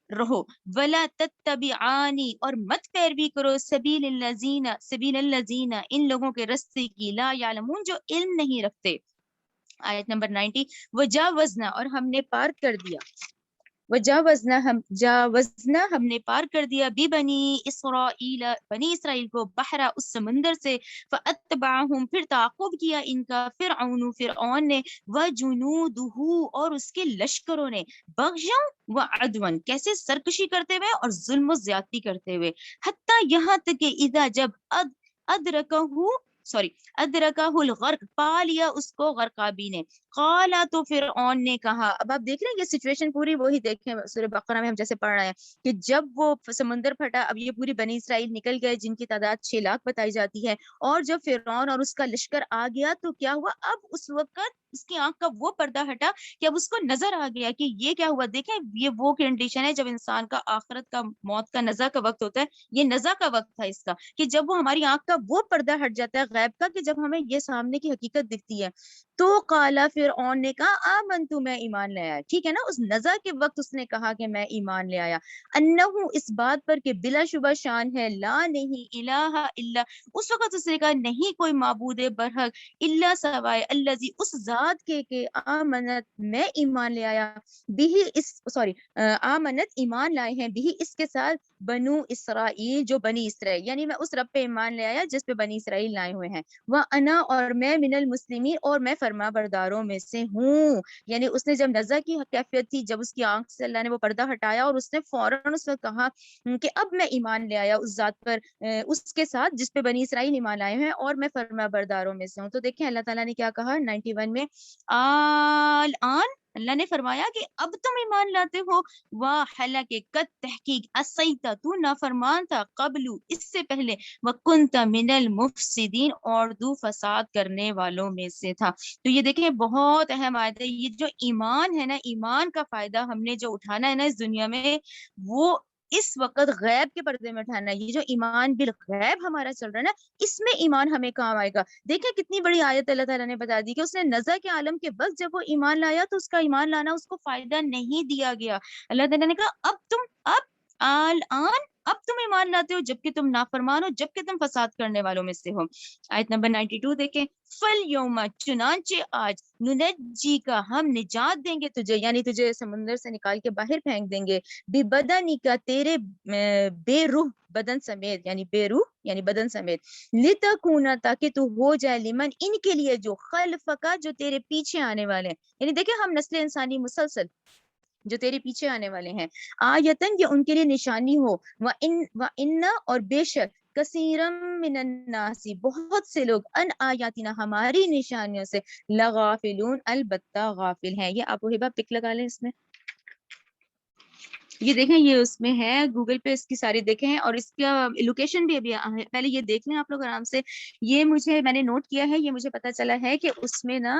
رہو, ولا تتبعانی اور مت پیروی کرو سبیل الذین ان لوگوں کے رستے کی, لا یعلمون جو علم نہیں رکھتے. آیت نمبر 90, وجاوزنا اور ہم نے پار کر دیا, جاوزنا ہم نے پار کر دیا بی بنی اسرائیل کو بحرا اس سمندر سے, فاتبعہم پھر تعاقب کیا ان کا فرعون نے, وجنودہ اور اس کے لشکروں نے, بغیاں وعدوا کیسے سرکشی کرتے ہوئے اور ظلم و زیادتی کرتے ہوئے, حتیٰ یہاں تک کہ اذا جب ادرکہ الغرق پا لیا اس کو غرقابی نے, قالا تو فرعون نے کہا, اب آپ دیکھ رہے ہیں یہ سچویشن پوری وہی دیکھیں سورہ بقرہ میں ہم جیسے پڑھ رہے ہیں کہ جب وہ سمندر پھٹا, اب یہ پوری بنی اسرائیل نکل گئے جن کی تعداد 6 لاکھ بتائی جاتی ہے, اور جب فرعون اور اس کا لشکر آ گیا تو کیا ہوا, اب اس وقت اس کی آنکھ کا وہ پردہ ہٹا کہ اب اس کو نظر آ گیا کہ یہ کیا ہوا. دیکھیں یہ وہ کنڈیشن ہے جب انسان کا آخرت کا موت کا نزع کا وقت ہوتا ہے, یہ نزع کا وقت تھا اس کا, کہ جب وہ ہماری آنکھ کا وہ پردہ ہٹ جاتا ہے غیب کا, کہ جب ہمیں یہ سامنے کی حقیقت دکھتی ہے. تو قالا فرعون نے کہا آمنت میں ایمان لے آیا, ٹھیک ہے نا, اس نزع کے وقت اس نے کہا کہ میں ایمان لے آیا, انہو اس بات پر کہ بلا شبہ شان ہے, لا نہیں الہ الا اس وقت اس نے کہا نہیں کوئی معبود برحق الا سوائے الذی اس ذات کے کہ آمنت میں ایمان لے آیا آمنت ایمان لائے ہیں بھی اس کے ساتھ بنو اسرائیل جو بنی اسرائیل, یعنی میں اس رب پہ ایمان لے آیا جس پہ بنی اسرائیل لائے ہوئے ہیں, وَأَنَا اور میں من المسلمین اور میں فرما برداروں میں سے ہوں. یعنی اس نے جب نزع کی کیفیت تھی, جب اس کی آنکھ سے اللہ نے وہ پردہ ہٹایا اور اس نے فوراً اس وقت کہا کہ اب میں ایمان لے آیا اس ذات پر اس کے ساتھ جس پہ بنی اسرائیل ایمان لائے ہیں اور میں فرما برداروں میں سے ہوں. تو دیکھیں اللہ تعالیٰ نے کیا کہا 91 میں, الآن اللہ نے فرمایا کہ اب تم ایمان لاتے ہو, وَحَلَكَ قَدْ تحقیق اسیتا تو نافرمان تھا, قبل اس سے پہلے, وَكُنْتَ مِنَ الْمُفْسِدِينَ اور تو فساد کرنے والوں میں سے تھا. تو یہ دیکھیں بہت اہم آیت ہے, یہ جو ایمان ہے نا, ایمان کا فائدہ ہم نے جو اٹھانا ہے نا اس دنیا میں, وہ اس وقت غیب کے پردے میں اٹھانا ہے. یہ جو ایمان بالغیب ہمارا چل رہا ہے نا, اس میں ایمان ہمیں کام آئے گا. دیکھیں کتنی بڑی آیت اللہ تعالیٰ نے بتا دی کہ اس نے نزع کے عالم کے وقت جب وہ ایمان لایا تو اس کا ایمان لانا اس کو فائدہ نہیں دیا گیا. اللہ تعالیٰ نے کہا الآن اب تم ایمان لاتے ہو جبکہ تم نافرمان ہو, جبکہ تم فساد کرنے والوں میں سے ہو. آیت نمبر 92 دیکھیں, فَالْيَوْمَ چنانچہ آج, نُنَجِّی کا ہم نجات دیں گے تجھے, یعنی تجھے سمندر سے نکال کے باہر پھینک دیں گے, بِبَدَنِی کا تیرے بے روح بدن سمیت, یعنی بے روح یعنی بدن سمیت, لِتَکُونَ تاکہ تو ہو جائے, لمن ان کے لیے جو خلفکا جو تیرے پیچھے آنے والے ہیں, یعنی دیکھیں ہم نسل انسانی مسلسل جو تیرے پیچھے آنے والے ہیں, آیتن یہ ان کے لیے نشانی ہو, وَإِنَّ اور بے شک, کثیرم من الناس بہت سے لوگ, ان آیاتنا ہماری نشانیوں سے, لغافلون البتہ غافل ہیں. یہ آپ ہبہ پک لگا لیں اس میں, یہ دیکھیں یہ اس میں ہے گوگل پہ اس کی ساری دیکھیں, اور اس کا لوکیشن بھی ابھی پہلے یہ دیکھ لیں آپ لوگ آرام سے. یہ مجھے میں نے نوٹ کیا ہے, یہ مجھے پتا چلا ہے کہ اس میں نا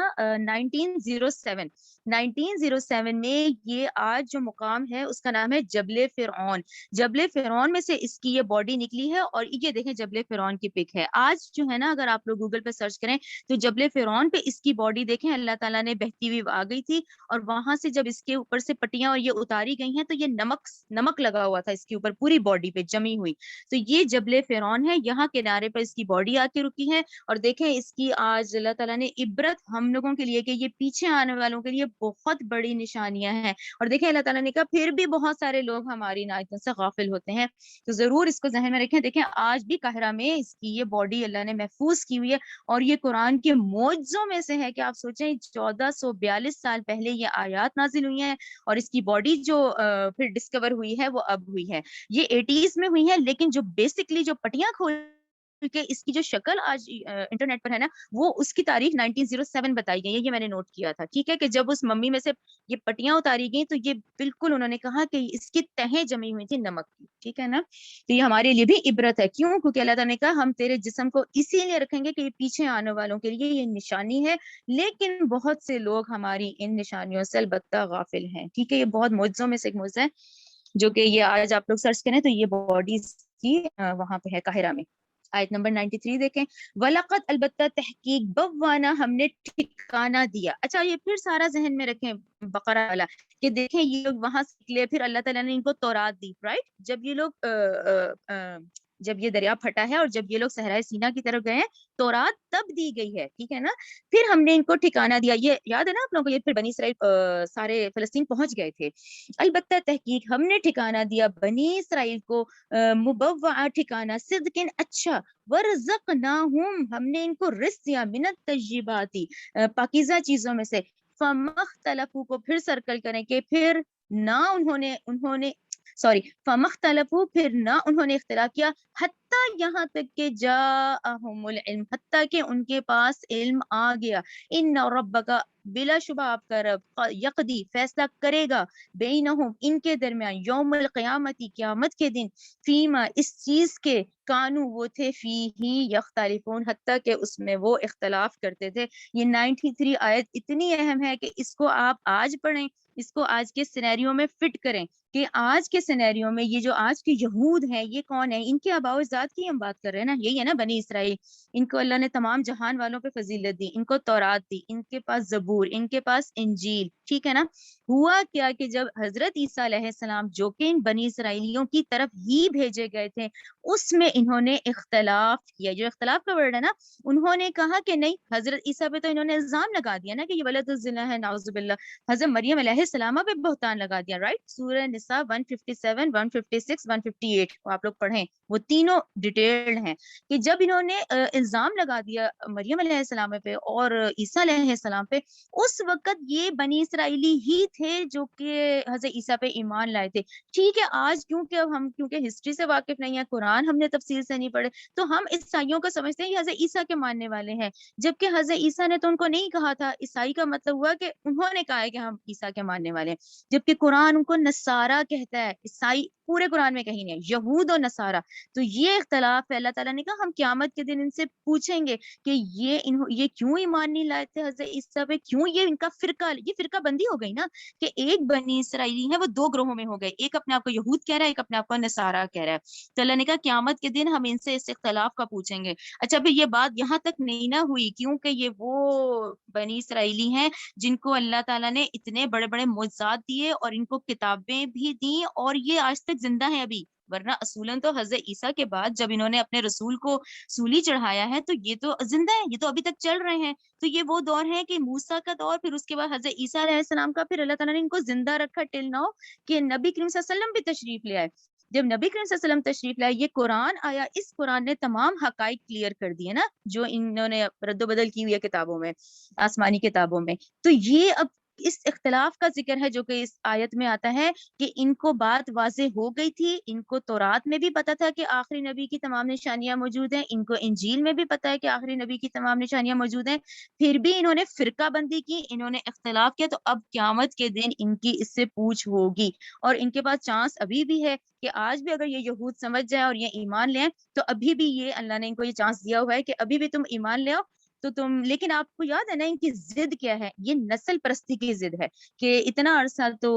1907 میں یہ آج جو مقام ہے اس کا نام ہے جبل فرعون. جبل فرعون میں سے اس کی یہ باڈی نکلی ہے, اور یہ دیکھیں جبل فرعون کی پک ہے. آج جو ہے نا اگر آپ لوگ گوگل پہ سرچ کریں تو جبل فرعون پہ اس کی باڈی دیکھیں, اللہ تعالیٰ نے بہتی ہوئی آ گئی تھی, اور وہاں سے جب اس کے اوپر سے پٹیاں اور یہ اتاری گئی ہیں تو یہ نمک لگا ہوا تھا اس کے اوپر پوری باڈی پہ جمی ہوئی. تو یہ جبل فرعون ہے, یہاں کنارے پر اس کی باڈی آ کے رکی ہے. اور دیکھیں اس کی آج اللہ تعالیٰ نے عبرت ہم لوگوں کے لیے کہ یہ پیچھے آنے والوں کے لیے بہت بڑی نشانیاں ہیں. اور دیکھیں اللہ تعالیٰ نے کہا پھر بھی بہت سارے لوگ ہماری ان آیتوں سے غافل ہوتے ہیں, تو ضرور اس کو ذہن میں رکھیں. دیکھیں آج بھی قاہرہ میں اس کی یہ باڈی اللہ نے محفوظ کی ہوئی ہے, اور یہ قرآن کے معجزوں میں سے ہے کہ آپ سوچیں 1442 سال پہلے یہ آیات نازل ہوئی ہیں, اور اس کی باڈی جو پھر ڈسکور ہوئی ہے وہ اب ہوئی ہے. یہ 80s میں ہوئی ہے, لیکن جو بیسکلی جو پٹیاں کھول کہ اس کی جو شکل آج انٹرنیٹ پر ہے نا, وہ اس کی تاریخ 1907 بتائی گئی ہے. یہ میں نے نوٹ کیا تھا, ٹھیک ہے, کہ جب اس ممی میں سے یہ پٹیاں اتاری گئی تو یہ بالکل انہوں نے کہا کہ اس کی تہیں جمی ہوئی تھی نمک کی, ٹھیک ہے نا. تو یہ ہمارے لیے بھی عبرت ہے, کیوں؟ کیونکہ اللہ تعالیٰ نے کہا ہم تیرے جسم کو اسی لیے رکھیں گے کہ یہ پیچھے آنے والوں کے لیے یہ نشانی ہے, لیکن بہت سے لوگ ہماری ان نشانیوں سے البتہ غافل ہیں, ٹھیک ہے. یہ بہت معجزوں میں سے ایک معجزہ ہے جو کہ یہ آج آپ لوگ سرچ کریں تو یہ باڈیز کی وہاں پہ ہے قاہرہ میں. آیت نمبر 93 دیکھیں, وَلَقَدْ البتہ تحقیق بَوَّانَا ہم نے ٹھکانہ دیا. اچھا یہ پھر سارا ذہن میں رکھیں بقرہ والا کہ دیکھیں یہ لوگ وہاں سے نکلے, پھر اللہ تعالیٰ نے ان کو تورات دی, رائٹ. جب یہ لوگ جب یہ دریا پھٹا ہے اور جب یہ لوگ صحرائے سینا کی طرف گئے ہیں, تورات تب دی گئی ہے, ٹھیک ہے نا. پھر ہم نے ان کو ٹھکانہ دیا, یہ یاد ہے نا آپ لوگوں کو, یہ پھر بنی اسرائیل سارے فلسطین پہنچ گئے تھے. البتہ تحقیق ہم نے ٹھکانہ دیا بنی اسرائیل کو مبوعہ ٹھکانہ صدقن اچھا, ورزقناہم ہم نے ان کو رزق دیا من الطیبات پاکیزہ چیزوں میں سے. فمختلفوا کو پھر سرکل کریں کہ پھر نہ انہوں نے فمختلفوا پھر نہ انہوں نے اختلاف کیا, حتیٰ یہاں تک کہ جاءہم العلم حتیٰ کہ ان کے پاس علم آ گیا. ان ربک بلا شبہ آپ کا رب یقضی فیصلہ کرے گا بینہم ان کے درمیان یوم القیامتی قیامت کے دن فیما اس چیز کے کانو وہ تھے فیہی یختلفون حتیٰ کہ اس میں وہ اختلاف کرتے تھے. یہ 93 آیت اتنی اہم ہے کہ اس کو آپ آج پڑھیں, اس کو آج کے سینیریو میں فٹ کریں کہ آج کے سینیریو میں یہ جو آج کے یہود ہیں یہ کون ہے, ان کے آباء و اجداد کی ہم بات کر رہے ہیں نا, یہی ہے نا بنی اسرائیل. ان کو اللہ نے تمام جہان والوں پہ فضیلت دی, ان کو تورات دی, ان کے پاس زبور, ان کے پاس انجیل, ٹھیک ہے نا. ہوا کیا کہ جب حضرت عیسیٰ علیہ السلام جو کہ ان بنی اسرائیلیوں کی طرف ہی بھیجے گئے تھے, اس میں انہوں نے اختلاف کیا. جو اختلاف کا ورڈ ہے نا, انہوں نے کہا کہ نہیں, حضرت عیسیٰ پہ تو انہوں نے الزام لگا دیا نا کہ یہ ولد الزنا ہے, نعوذ باللہ. حضرت مریم علیہ السلام پہ بہتان لگا دیا, رائٹ. سورہ نساء 157 156 158 آپ لوگ پڑھیں, وہ تینوں ڈیٹیلڈ ہیں کہ جب انہوں نے الزام لگا دیا مریم علیہ السلام پہ اور عیسیٰ علیہ السلام پہ, اس وقت یہ بنی اسرائیلی ہی تھے جو کہ حضرت عیسیٰ پہ ایمان لائے تھے. ٹھیک ہے, آج کیونکہ ہسٹری سے واقف نہیں ہے, قرآن ہم نے تفصیل سے نہیں پڑھے, تو ہم عیسائیوں کو سمجھتے ہیں یہ حضرت عیسیٰ کے ماننے والے ہیں, جبکہ حضرت عیسیٰ نے تو ان کو نہیں کہا تھا. عیسائی کا مطلب ہوا کہ انہوں نے کہا ہے کہ ہم عیسیٰ کے ماننے والے ہیں, جبکہ قرآن ان کو نصارہ کہتا ہے. عیسائی پورے قرآن میں کہیں نہیں, یہود اور نصارہ. تو یہ اختلاف ہے. اللہ تعالیٰ نے کہا ہم قیامت کے دن ان سے پوچھیں گے کہ یہ کیوں ایمان نہیں لائے تھے حضرت عیسیٰ پہ, کیوں یہ ان کا فرقہ بندی ہو گئی نا, کہ ایک بنی اسرائیلی ہے وہ دو گروہوں میں ہو گئے, ایک اپنے آپ کو یہود کہہ رہا ہے, ایک اپنے آپ کو نصارہ کہہ رہا ہے. تو اللہ نے کہا قیامت کے دن ہم ان سے اس اختلاف کا پوچھیں گے. اچھا پھر یہ بات یہاں تک نہیں نہ ہوئی, کیونکہ یہ وہ بنی اسرائیلی ہیں جن کو اللہ تعالیٰ نے اتنے بڑے بڑے معجزات دیے اور ان کو کتابیں بھی دیں, اور یہ آج تک زندہ ہیں ابھی. ورنہ اصولاً تو حضرت عیسیٰ کے بعد جب انہوں نے اپنے رسول کو سولی چڑھایا ہے تو یہ تو زندہ ہے, یہ تو ابھی تک چل رہے ہیں. تو یہ وہ دور ہے کہ موسیٰ کا دور, پھر اس کے بعد حضرت عیسیٰ علیہ السلام کا, پھر اللہ تعالیٰ نے ان کو زندہ رکھا ٹل ناؤ کہ نبی کریم صلی اللہ علیہ وسلم بھی تشریف لے آئے. جب نبی کریم صلی اللہ علیہ وسلم تشریف لائے, یہ قرآن آیا, اس قرآن نے تمام حقائق کلیئر کر دیے نا جو انہوں نے رد و بدل کی ہوئی ہے کتابوں میں, آسمانی کتابوں میں. تو یہ اب اس اختلاف کا ذکر ہے جو کہ اس آیت میں آتا ہے کہ ان کو بات واضح ہو گئی تھی, ان کو تورات میں بھی پتا تھا کہ آخری نبی کی تمام نشانیاں موجود ہیں, ان کو انجیل میں بھی پتا ہے کہ آخری نبی کی تمام نشانیاں موجود ہیں, پھر بھی انہوں نے فرقہ بندی کی, انہوں نے اختلاف کیا. تو اب قیامت کے دن ان کی اس سے پوچھ ہوگی, اور ان کے پاس چانس ابھی بھی ہے کہ آج بھی اگر یہ یہود سمجھ جائے اور یہ ایمان لیں تو ابھی بھی یہ اللہ نے ان کو یہ چانس دیا ہوا ہے کہ ابھی بھی تم ایمان لے آؤ تو تم. لیکن آپ کو یاد ہے نا ان کی ضد کیا ہے, یہ نسل پرستی کی ضد ہے کہ اتنا عرصہ تو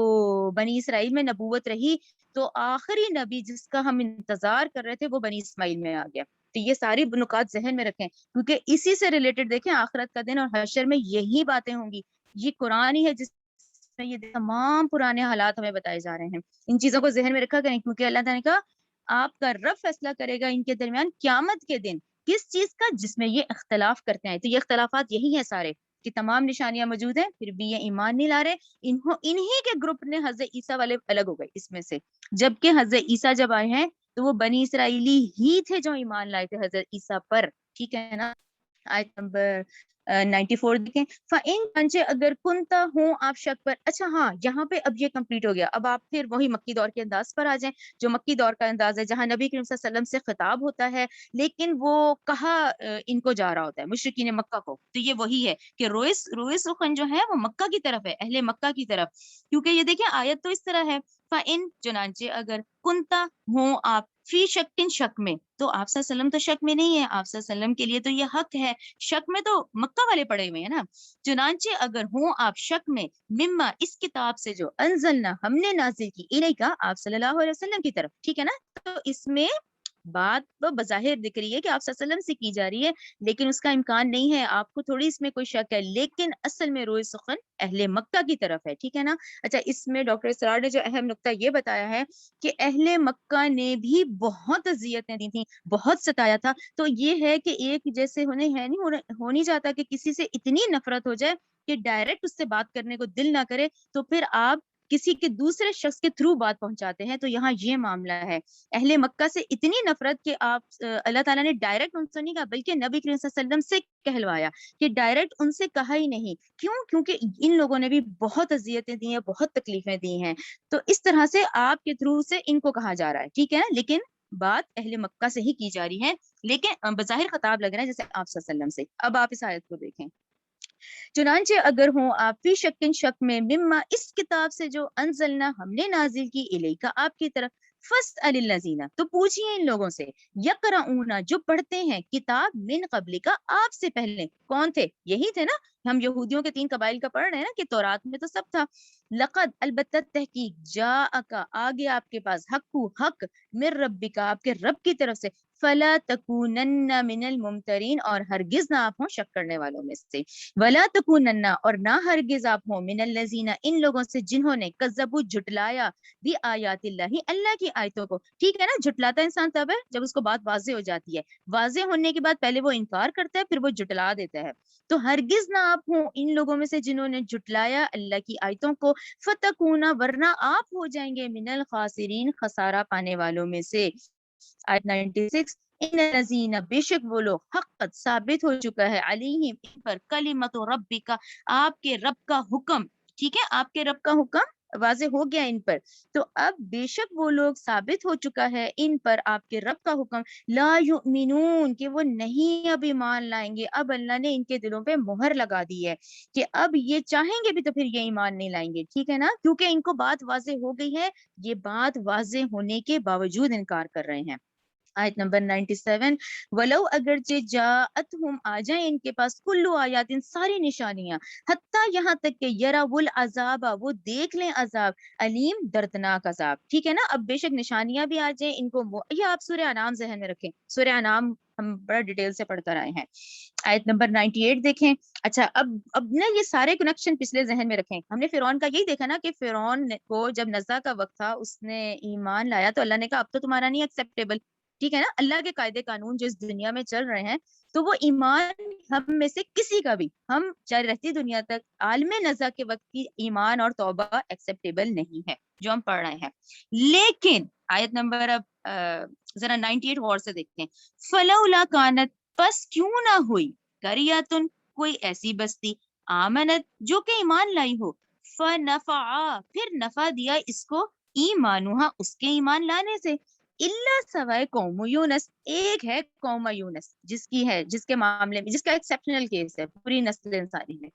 بنی اسرائیل میں نبوت رہی, تو آخری نبی جس کا ہم انتظار کر رہے تھے وہ بنی اسماعیل میں آ گیا. تو یہ ساری نکات ذہن میں رکھیں, کیونکہ اسی سے ریلیٹڈ دیکھیں آخرت کا دن اور حشر میں یہی باتیں ہوں گی. یہ قرآن ہی ہے جس میں یہ تمام پرانے حالات ہمیں بتائے جا رہے ہیں. ان چیزوں کو ذہن میں رکھا کریں کیونکہ اللہ تعالیٰ نے کہا آپ کا رب فیصلہ کرے گا ان کے درمیان قیامت کے دن کس چیز کا جس میں یہ اختلاف کرتے ہیں. تو یہ اختلافات یہی ہیں سارے کہ تمام نشانیاں موجود ہیں پھر بھی یہ ایمان نہیں لا رہے. انہی کے گروپ نے حضرت عیسیٰ والے الگ ہو گئے اس میں سے, جبکہ حضرت عیسیٰ جب آئے ہیں تو وہ بنی اسرائیلی ہی تھے جو ایمان لائے تھے حضرت عیسیٰ پر. ٹھیک ہے نا. آیت نمبر 94 دیکھیں. فَإِن چنانچہ اگر کنتا ہوں آپ شک پر. اچھا ہاں یہاں پہ اب یہ کمپلیٹ ہو گیا. اب آپ پھر وہی مکی دور کے انداز پر آ جائیں جو مکی دور کا انداز ہے جہاں نبی کریم صلی اللہ علیہ وسلم سے خطاب ہوتا ہے لیکن وہ کہا ان کو جا رہا ہوتا ہے مشرکین مکہ کو. تو یہ وہی ہے کہ روئے سخن جو ہے وہ مکہ کی طرف ہے, اہل مکہ کی طرف. کیونکہ یہ دیکھیں آیت تو اس طرح ہے فَإِن چنانچہ اگر کنتا ہوں آپ فی شکن شک میں, تو آپ صلی اللہ علیہ وسلم تو شک میں نہیں ہے, آپ صلی اللہ علیہ وسلم کے لیے تو یہ حق ہے. شک میں تو مکہ والے پڑے ہوئے ہیں نا. چنانچہ اگر ہوں آپ شک میں مما اس کتاب سے جو انزلنا ہم نے نازل کی الیکا آپ صلی اللہ علیہ وسلم کی طرف. ٹھیک ہے نا. تو اس میں بات تو بظاہر دکھ رہی ہے کہ آپ صلی اللہ علیہ وسلم سے کی جا رہی ہے لیکن اس کا امکان نہیں ہے, آپ کو تھوڑی اس میں کوئی شک ہے, لیکن اصل میں روئے سخن اہل مکہ کی طرف ہے. ٹھیک ہے نا. اچھا اس میں ڈاکٹر اسرار نے جو اہم نقطہ یہ بتایا ہے کہ اہل مکہ نے بھی بہت اذیتیں دی تھیں, بہت ستایا تھا. تو یہ ہے کہ ایک جیسے ہو نہیں جاتا کہ کسی سے اتنی نفرت ہو جائے کہ ڈائریکٹ اس سے بات کرنے کو دل نہ کرے تو پھر آپ کسی کے دوسرے شخص کے تھرو بات پہنچاتے ہیں. تو یہاں یہ معاملہ ہے اہل مکہ سے اتنی نفرت کہ آپ اللہ تعالیٰ نے ڈائریکٹ ان سے نہیں کہا بلکہ نبی کریم صلی اللہ علیہ وسلم سے کہلوایا کہ ڈائریکٹ ان سے کہا ہی نہیں. کیوں؟ کیونکہ ان لوگوں نے بھی بہت اذیتیں دی ہیں, بہت تکلیفیں دی ہیں. تو اس طرح سے آپ کے تھرو سے ان کو کہا جا رہا ہے. ٹھیک ہے نا. لیکن بات اہل مکہ سے ہی کی جا رہی ہے لیکن بظاہر خطاب لگ رہا ہے جیسے آپ صلی اللہ علیہ وسلم سے. اب آپ اس آیت کو دیکھیں. چنانچہ اگر ہوں آپ فی شکن شک میں مما اس کتاب سے جو انزلنا ہم نے نازل کی الیکا آپ کی طرف فاسأل الذین تو پوچھئے ان لوگوں سے یقرؤون جو پڑھتے ہیں کتاب من قبل کا آپ سے پہلے. کون تھے؟ یہی تھے نا. ہم یہودیوں کے 3 قبائل کا پڑھ رہے ہیں نا کہ تورات میں تو سب تھا. لقد البتہ تحقیق جاءک آگے آپ کے پاس حق من ربک آپ کے رب کی طرف سے فلا تکونن من الممترین اور ہرگز نہ آپ ہوں شک کرنے والوں میں سے. ولا تکونن اور نہ ہرگز آپ ہوں من الذین ان لوگوں سے جنہوں نے کذبوا جھٹلایا بھی آیات اللہ کی آیتوں کو. ٹھیک ہے نا. جھٹلاتا انسان تب ہے جب اس کو بات واضح ہو جاتی ہے. واضح ہونے کے بعد پہلے وہ انکار کرتا ہے پھر وہ جھٹلا دیتا ہے. تو ہرگز نہ آپ ہوں ان لوگوں میں سے جنہوں نے جھٹلایا اللہ کی آیتوں کو فتکونا ورنہ آپ ہو جائیں گے من الخاسرین خسارہ پانے والوں میں سے. آیت 96 ان الذین بے شک وہ لوگ حقت ثابت ہو چکا ہے علیہم ان پر کلمت ربک آپ کے رب کا حکم. ٹھیک ہے. آپ کے رب کا حکم واضح ہو گیا ان پر. تو اب بے شک وہ لوگ ثابت ہو چکا ہے ان پر آپ کے رب کا حکم لا یؤمنون کہ وہ نہیں اب ایمان لائیں گے. اب اللہ نے ان کے دلوں پہ مہر لگا دی ہے کہ اب یہ چاہیں گے بھی تو پھر یہ ایمان نہیں لائیں گے. ٹھیک ہے نا. کیونکہ ان کو بات واضح ہو گئی ہے, یہ بات واضح ہونے کے باوجود انکار کر رہے ہیں. آیت نمبر 97 ولو اگرچہ جاءتہم آ جائیں ان کے پاس کلو آیات ساری نشانیاں حتیٰ یہاں تک کہ یراول عذاب وہ دیکھ لیں عذاب علیم دردناک عذاب. ٹھیک ہے نا. اب بے شک نشانیاں بھی آ جائیں ان کو. یہ آپ سورہ انعام ذہن میں رکھیں. سورہ انعام ہم بڑا ڈیٹیل سے پڑھ کر آئے ہیں. آیت نمبر 98 دیکھیں. اچھا اب نا یہ سارے کنیکشن پچھلے ذہن میں رکھیں. ہم نے فرعون کا یہی دیکھا نا کہ فرعون کو جب نزع کا وقت تھا اس نے ایمان لایا تو اللہ نے کہا اب تو تمہارا نہیں ایکسیپٹیبل. ٹھیک ہے نا. اللہ کے قاعدے قانون جو اس دنیا میں چل رہے ہیں تو وہ ایمان ہم میں سے کسی کا بھی ہم چاہے رہتی دنیا تک عالم نزع کے وقت کی ایمان اور توبہ ایکسیپٹیبل نہیں ہے جو ہم پڑھ رہے ہیں. لیکن آیت نمبر اب ذرا 98 غور سے دیکھتے ہیں. فلولا کانت پس کیوں نہ ہوئی قریۃ کوئی ایسی بستی آمنت جو کہ ایمان لائی ہو فنفعا پھر نفع دیا اس کو ایمانوہا اس کے ایمان لانے سے اللہ سوائے قوم یونس ایک ہے قوم یونس جس کے معاملے میں جس کا ایکسیپشنل کیس ہے پوری نسل انسانی میں.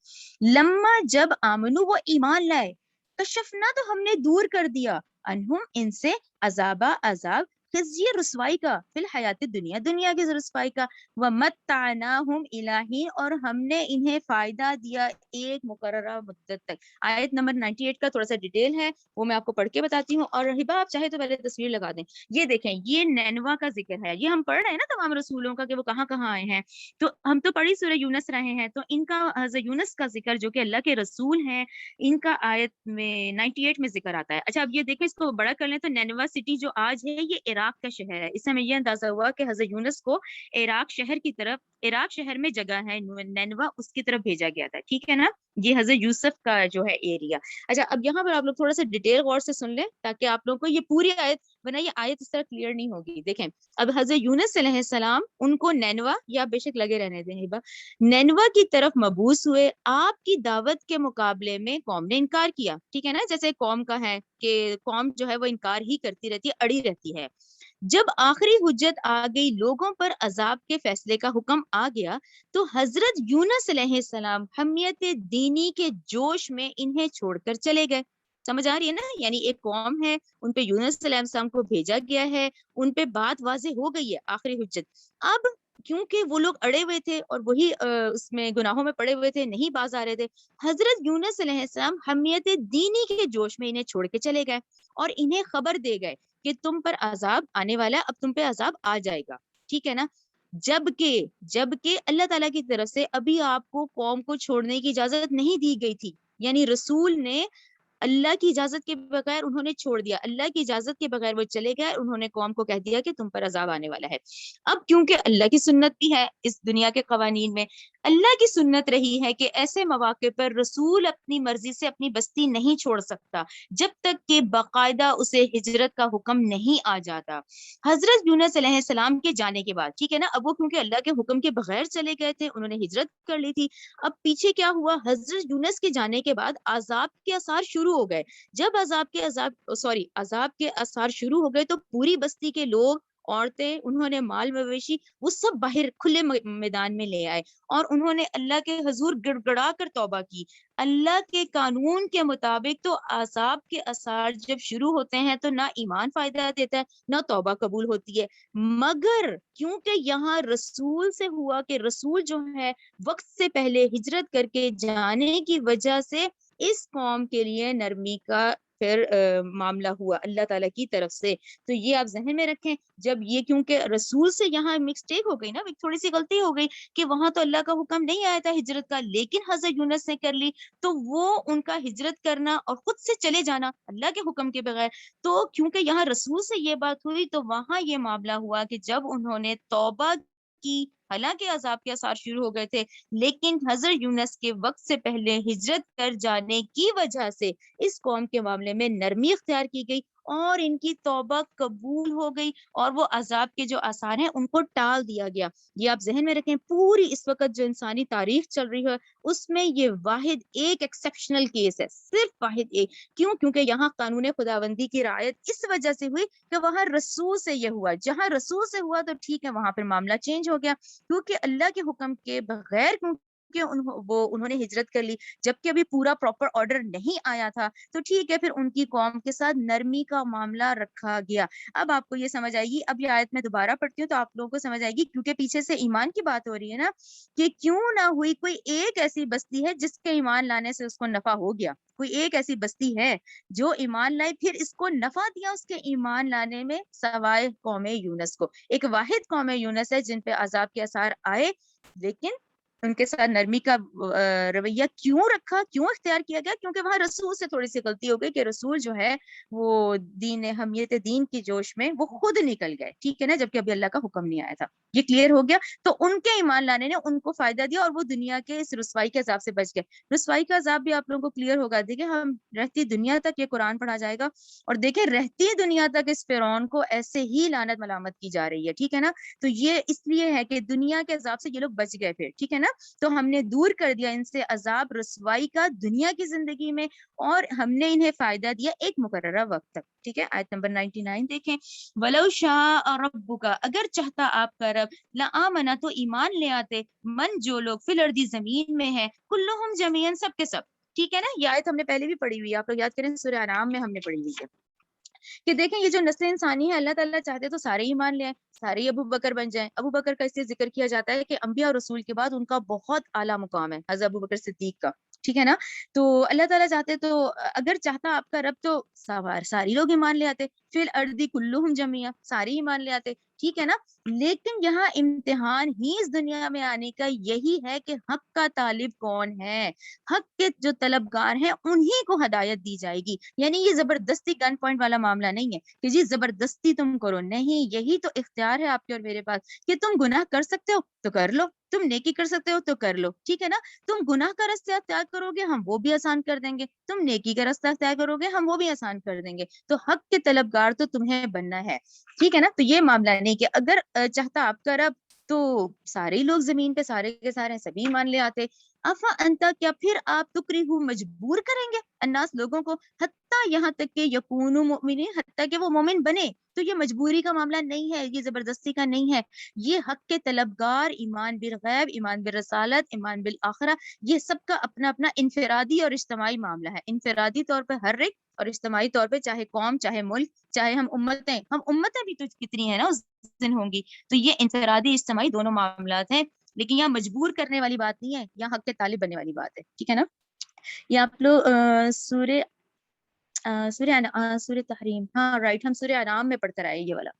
لما جب آمنو وہ ایمان لائے کشفنا تو ہم نے دور کر دیا انہم ان سے عذاب خزی رسوائی کا فی الحیات دنیا، دنیا کی رسوائی کا، ومتعناہم الہین، اور ہم نے انہیں فائدہ دیا ایک مقررہ مدت تک. آیت نمبر 98 کا تھوڑا سا ڈیٹیل ہے، وہ میں آپ کو پڑھ کے بتاتی ہوں. اور ہبا آپ چاہے تو پہلے تصویر لگا دیں. یہ دیکھیں، یہ نینوا کا ذکر ہے. یہ ہم پڑھ رہے ہیں نا تمام رسولوں کا کہ وہ کہاں کہاں آئے ہیں. تو ہم تو پڑھی سورہ یونس رہے ہیں، تو ان کا حضرت یونس کا ذکر جو کہ اللہ کے رسول ہیں، ان کا آیت میں 98 میں ذکر آتا ہے. اچھا اب یہ دیکھیں، اس کو بڑا کر لیں تو نینوا سٹی جو آج ہے یہ عراق کا شہر ہے. اس سے ہمیں یہ اندازہ ہوا کہ حضرت یونس کو عراق شہر کی طرف، عراق شہر میں جگہ ہے نینوا، اس کی طرف بھیجا گیا تھا. ٹھیک ہے نا، یہ حضرت یوسف کا جو ہے ایریا. اچھا اب یہاں پر آپ لوگ تھوڑا سا ڈیٹیل غور سے سن لیں تاکہ آپ لوگوں کو یہ پوری آیت، ورنہ یہ آیت اس طرح کلیئر نہیں ہوگی. دیکھیں اب حضرت یونس علیہ السلام ان کو نینوا، یا بے شک لگے رہنے دیں ہبا، نینوا کی طرف مبعوث ہوئے. آپ کی دعوت کے مقابلے میں قوم نے انکار کیا. ٹھیک ہے نا، جیسے قوم کا ہے کہ قوم جو ہے وہ انکار ہی کرتی رہتی ہے، اڑی رہتی ہے. جب آخری حجت آ گئی، لوگوں پر عذاب کے فیصلے کا حکم آ گیا، تو حضرت یونس علیہ السلام حمیت دینی کے جوش میں انہیں چھوڑ کر چلے گئے. سمجھ آ رہی ہے نا، یعنی ایک قوم ہے، ان پہ یونس علیہ السلام کو بھیجا گیا ہے، ان پہ بات واضح ہو گئی ہے، آخری حجت. اب کیونکہ وہ لوگ اڑے ہوئے تھے اور وہی اس میں گناہوں میں پڑے ہوئے تھے، نہیں باز آ رہے تھے، حضرت یونس علیہ السلام حمیت دینی کے جوش میں انہیں چھوڑ کے چلے گئے اور انہیں خبر دے گئے کہ تم پر عذاب آنے والا ہے، اب تم پہ عذاب آ جائے گا. ٹھیک ہے نا، جبکہ اللہ تعالیٰ کی طرف سے ابھی آپ کو قوم کو چھوڑنے کی اجازت نہیں دی گئی تھی. یعنی رسول نے اللہ کی اجازت کے بغیر انہوں نے چھوڑ دیا، اللہ کی اجازت کے بغیر وہ چلے گئے، انہوں نے قوم کو کہہ دیا کہ تم پر عذاب آنے والا ہے. اب کیونکہ اللہ کی سنت بھی ہے اس دنیا کے قوانین میں، اللہ کی سنت رہی ہے کہ ایسے مواقع پر رسول اپنی مرضی سے اپنی بستی نہیں چھوڑ سکتا جب تک کہ باقاعدہ اسے ہجرت کا حکم نہیں آ جاتا. حضرت یونس علیہ السلام کے جانے کے بعد، ٹھیک ہے نا، اب وہ کیونکہ اللہ کے حکم کے بغیر چلے گئے تھے، انہوں نے ہجرت کر لی تھی. اب پیچھے کیا ہوا، حضرت یونس کے جانے کے بعد عذاب کے آثار شروع ہو گئے. جب عذاب کے آثار شروع ہو گئے تو پوری بستی کے لوگ، عورتیں، انہوں نے مال مویشی وہ سب باہر کھلے میدان میں لے آئے اور انہوں نے اللہ کے حضور گڑ گڑا کر توبہ کی. اللہ کے قانون کے مطابق تو عذاب کے آثار جب شروع ہوتے ہیں تو نہ ایمان فائدہ دیتا ہے نہ توبہ قبول ہوتی ہے، مگر کیونکہ یہاں رسول سے ہوا کہ رسول جو ہے وقت سے پہلے ہجرت کر کے جانے کی وجہ سے اس قوم کے لیے نرمی کا پھر معاملہ ہوا اللہ تعالیٰ کی طرف سے. تو یہ آپ ذہن میں رکھیں، جب یہ کیونکہ رسول سے یہاں مسٹیک ہو گئی نا، ایک تھوڑی سی غلطی ہو گئی کہ وہاں تو اللہ کا حکم نہیں آیا تھا ہجرت کا، لیکن حضرت یونس نے کر لی، تو وہ ان کا ہجرت کرنا اور خود سے چلے جانا اللہ کے حکم کے بغیر، تو کیونکہ یہاں رسول سے یہ بات ہوئی تو وہاں یہ معاملہ ہوا کہ جب انہوں نے توبہ کی، حالانکہ عذاب کے آثار شروع ہو گئے تھے، لیکن حضرت یونس کے وقت سے پہلے ہجرت کر جانے کی وجہ سے اس قوم کے معاملے میں نرمی اختیار کی گئی اور ان کی توبہ قبول ہو گئی اور وہ عذاب کے جو آثار ہیں ان کو ٹال دیا گیا. یہ آپ ذہن میں رکھیں، پوری اس وقت جو انسانی تاریخ چل رہی ہے اس میں یہ واحد ایک ایکسیپشنل کیس ہے، صرف واحد ایک. کیوں؟ کیونکہ یہاں قانون خداوندی کی رعایت اس وجہ سے ہوئی کہ وہاں رسول سے یہ ہوا، جہاں رسول سے ہوا تو ٹھیک ہے وہاں پھر معاملہ چینج ہو گیا، کیونکہ اللہ کے حکم کے بغیر کہ انہوں نے ہجرت کر لی، جبکہ ابھی پورا پراپر آرڈر نہیں آیا تھا، تو ٹھیک ہے پھر ان کی قوم کے ساتھ نرمی کا معاملہ رکھا گیا. اب آپ کو یہ سمجھ آئے گی، اب یہ آیت میں دوبارہ پڑھتی ہوں تو آپ لوگوں کو سمجھ آئے گی، کیونکہ پیچھے سے ایمان کی بات ہو رہی ہے نا، کہ کیوں نہ ہوئی کوئی ایک ایسی بستی ہے جس کے ایمان لانے سے اس کو نفع ہو گیا. کوئی ایک ایسی بستی ہے جو ایمان لائے پھر اس کو نفع دیا اس کے ایمان لانے میں، سوائے قوم یونس کو. ایک واحد قوم یونس ہے جن پہ عذاب کے آثار آئے، لیکن ان کے ساتھ نرمی کا رویہ کیوں رکھا، کیوں اختیار کیا گیا؟ کیونکہ وہاں رسول سے تھوڑی سی غلطی ہو گئی کہ رسول جو ہے وہ حمیت دین کی جوش میں وہ خود نکل گئے، ٹھیک ہے نا، جبکہ ابھی اللہ کا حکم نہیں آیا تھا. یہ کلیئر ہو گیا؟ تو ان کے ایمان لانے نے ان کو فائدہ دیا اور وہ دنیا کے اس رسوائی کے عذاب سے بچ گئے. رسوائی کا عذاب بھی آپ لوگوں کو کلیئر ہوگا. دیکھیں ہم رہتی دنیا تک یہ قرآن پڑھا جائے گا اور دیکھیں رہتی دنیا تک اس فرعون کو ایسے ہی لعنت ملامت کی جا رہی ہے، ٹھیک ہے نا. تو یہ اس لیے ہے کہ دنیا کے عذاب سے یہ لوگ بچ گئے پھر، ٹھیک ہے نا. تو ہم نے دور کر دیا ان سے عذاب رسوائی کا دنیا کی زندگی میں اور ہم نے انہیں فائدہ دیا ایک مقررہ وقت تک. ٹھیک ہے، آیت نمبر 99 دیکھیں، وَلَوْ شَاءَ رَبُّكَ، اگر چاہتا آپ کا رب، لَآمَنَ تو ایمان لے آتے، من جو لوگ فی الارض زمین میں ہیں، کلہم جمیعاً سب کے سب. ٹھیک ہے نا، یہ آیت ہم نے پہلے بھی پڑھی ہوئی ہے، آپ لوگ یاد کریں سورہ انعام میں ہم نے پڑھی ہوئی ہے. کہ دیکھیں یہ جو نسل انسانی ہے اللہ تعالیٰ چاہتے تو سارے ہی مان لیں، سارے ہی ابو بکر بن جائیں. ابو بکر کا اس لیے ذکر کیا جاتا ہے کہ انبیاء اور رسول کے بعد ان کا بہت اعلیٰ مقام ہے، حضرت ابو بکر صدیق کا. ٹھیک ہے نا. تو اللہ تعالیٰ چاہتے تو اگر چاہتا آپ کا رب تو ساری لوگ ایمان لے آتے، فی الارض کلہم جمیعا، سارے ایمان لے آتے. ٹھیک ہے نا. لیکن یہاں امتحان ہی اس دنیا میں آنے کا یہی ہے کہ حق کا طالب کون ہے، حق کے جو طلبگار ہیں انہی کو ہدایت دی جائے گی. یعنی یہ زبردستی گن پوائنٹ والا معاملہ نہیں ہے کہ جی زبردستی تم کرو، نہیں، یہی تو اختیار ہے آپ کے اور میرے پاس کہ تم گناہ کر سکتے ہو تو کر لو، تم نیکی کر سکتے ہو تو کر لو. ٹھیک ہے نا. تم گناہ کا رستہ اختیار کرو گے ہم وہ بھی آسان کر دیں گے، تم نیکی کا رستہ اختیار کرو گے ہم وہ بھی آسان کر دیں گے. تو حق کے طلبگار تو تمہیں بننا ہے. ٹھیک ہے نا. تو یہ معاملہ نہیں کہ اگر چاہتا آپ کا رب تو سارے لوگ زمین پہ سارے کے سارے سبھی ایمان لے آتے. افا انتا، کیا پھر آپ تکرہو مجبور کریں گے الناس لوگوں کو، حتیٰ یہاں تک کہ یکونوا مؤمنین، حتیٰ کہ وہ مومن بنے. تو یہ مجبوری کا معاملہ نہیں ہے، یہ زبردستی کا نہیں ہے. یہ حق کے طلبگار، ایمان بالغیب، ایمان بالرسالت، ایمان بالآخرہ، یہ سب کا اپنا اپنا انفرادی اور اجتماعی معاملہ ہے. انفرادی طور پہ ہر ایک، اور اجتماعی طور پہ چاہے قوم، چاہے ملک، چاہے ہم امتیں بھی تو کتنی ہیں نا اس دن ہوں گی. تو یہ انفرادی اجتماعی دونوں معاملات ہیں، لیکن یہاں مجبور کرنے والی بات نہیں ہے، یہاں حق کے طالب بننے والی بات ہے. ٹھیک ہے نا. یہ آپ لوگ سورہ تحریم، ہاں رائٹ، ہم سورہ انعام میں پڑھ کر آئے یہ والا.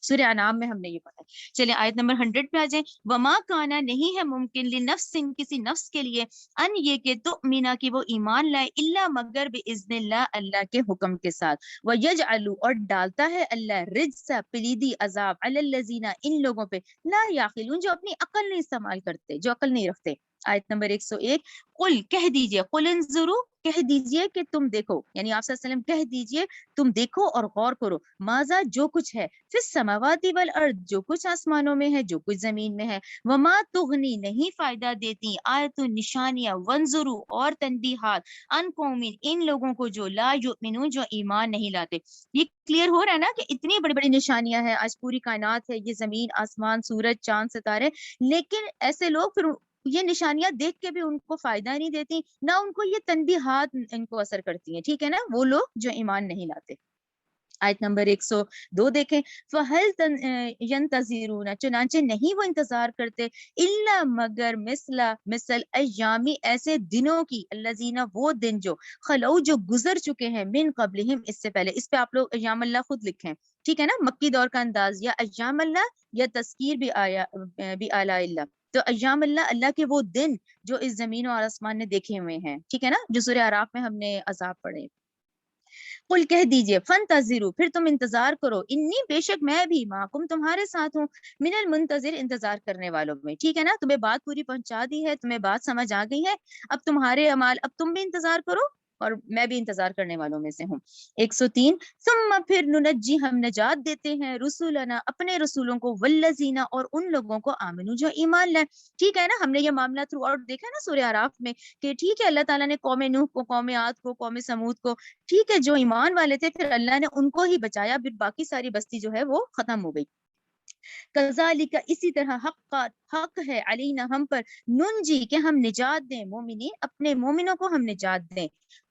سورہ انعام میں ہم نے یہ پڑھا ہے. چلیں آیت نمبر 100 پہ آ جائیں. وما کانا، نہیں ہے ممکن، لنفس، کسی نفس کے لیے، ان یہ کہ تؤمنا، کہ وہ ایمان لائے، الا مگر باذن اللہ، اللہ کے حکم کے ساتھ. ویجعل، اور ڈالتا ہے اللہ، رجس، پلیدی، عذاب، علی الذین، ان لوگوں پہ، لا یعقلون، جو اپنی عقل نہیں استعمال کرتے، جو عقل نہیں رکھتے. آیت نمبر 101. قل، کہہ دیجئے، قل انظروا، کہہ دیجئے کہ تم دیکھو، یعنی آپ صلی اللہ علیہ وسلم کہہ دیجئے تم دیکھو اور غور کرو، ماذا، جو کچھ ہے، فی السماوات والارض، جو کچھ آسمانوں میں ہے، جو کچھ زمین میں ہے، وما تغنی، نہیں فائدہ دیتی، آیت، نشانیاں، وانظروا، اور تنبیہات، ان قومین، ان لوگوں کو جو لا یؤمنون، جو ایمان نہیں لاتے. یہ کلیئر ہو رہا ہے نا کہ اتنی بڑی بڑی نشانیاں ہیں، آج پوری کائنات ہے، یہ زمین، آسمان، سورج، چاند، ستارے، لیکن ایسے لوگ پھر یہ نشانیاں دیکھ کے بھی ان کو فائدہ نہیں دیتی، نہ ان کو یہ تنبیہات ان کو اثر کرتی ہیں. ٹھیک ہے نا. وہ لوگ جو ایمان نہیں لاتے. آیت نمبر 102 دیکھیں. فَهَلْ يَنْتَظِرُونَ، چنانچہ نہیں وہ انتظار کرتے، إِلَّا مگر مثل ایامی، ایسے دنوں کی، الذین، وہ دن جو، خلو، جو گزر چکے ہیں، من قبلہم، اس سے پہلے. اس پہ آپ لوگ ایام اللہ خود لکھیں. ٹھیک ہے نا. مکی دور کا انداز، یا ایام اللہ، یا تذکیر بھی آیا بھی آلاء اللہ. تو ایام اللہ، اللہ کے وہ دن جو اس زمین اور آسمان نے دیکھے ہوئے ہیں. ٹھیک ہے نا. جو سورہ اعراف میں ہم نے عذاب پڑھے. قل، کہہ دیجئے، فانتظروا، پھر تم انتظار کرو، انی، بے شک میں بھی، معکم، تمہارے ساتھ ہوں، من المنتظر، انتظار کرنے والوں میں. ٹھیک ہے نا. تمہیں بات پوری پہنچا دی ہے، تمہیں بات سمجھ آ گئی ہے. اب تمہارے اعمال، اب تم بھی انتظار کرو اور میں بھی انتظار کرنے والوں میں سے ہوں. 103. ثم، پھر، ننجی، ہم نجات دیتے ہیں، رسولنا، اپنے رسولوں کو، والذین، اور ان لوگوں کو، آمنو، جو ایمان لائے. ٹھیک ہے نا. ہم نے یہ معاملہ تھرو آؤٹ دیکھا نا سورہ اعراف میں کہ ٹھیک ہے اللہ تعالیٰ نے قوم نوح کو، قوم عاد کو، قوم سمود کو، ٹھیک ہے، جو ایمان والے تھے، پھر اللہ نے ان کو ہی بچایا، پھر باقی ساری بستی جو ہے وہ ختم ہو گئی. کذالک، اسی طرح، حق ہے، علینا، ہم پر، ننجی، کہ ہم نجات دیں، مومنین، اپنے مومنوں کو ہم نجات دیں.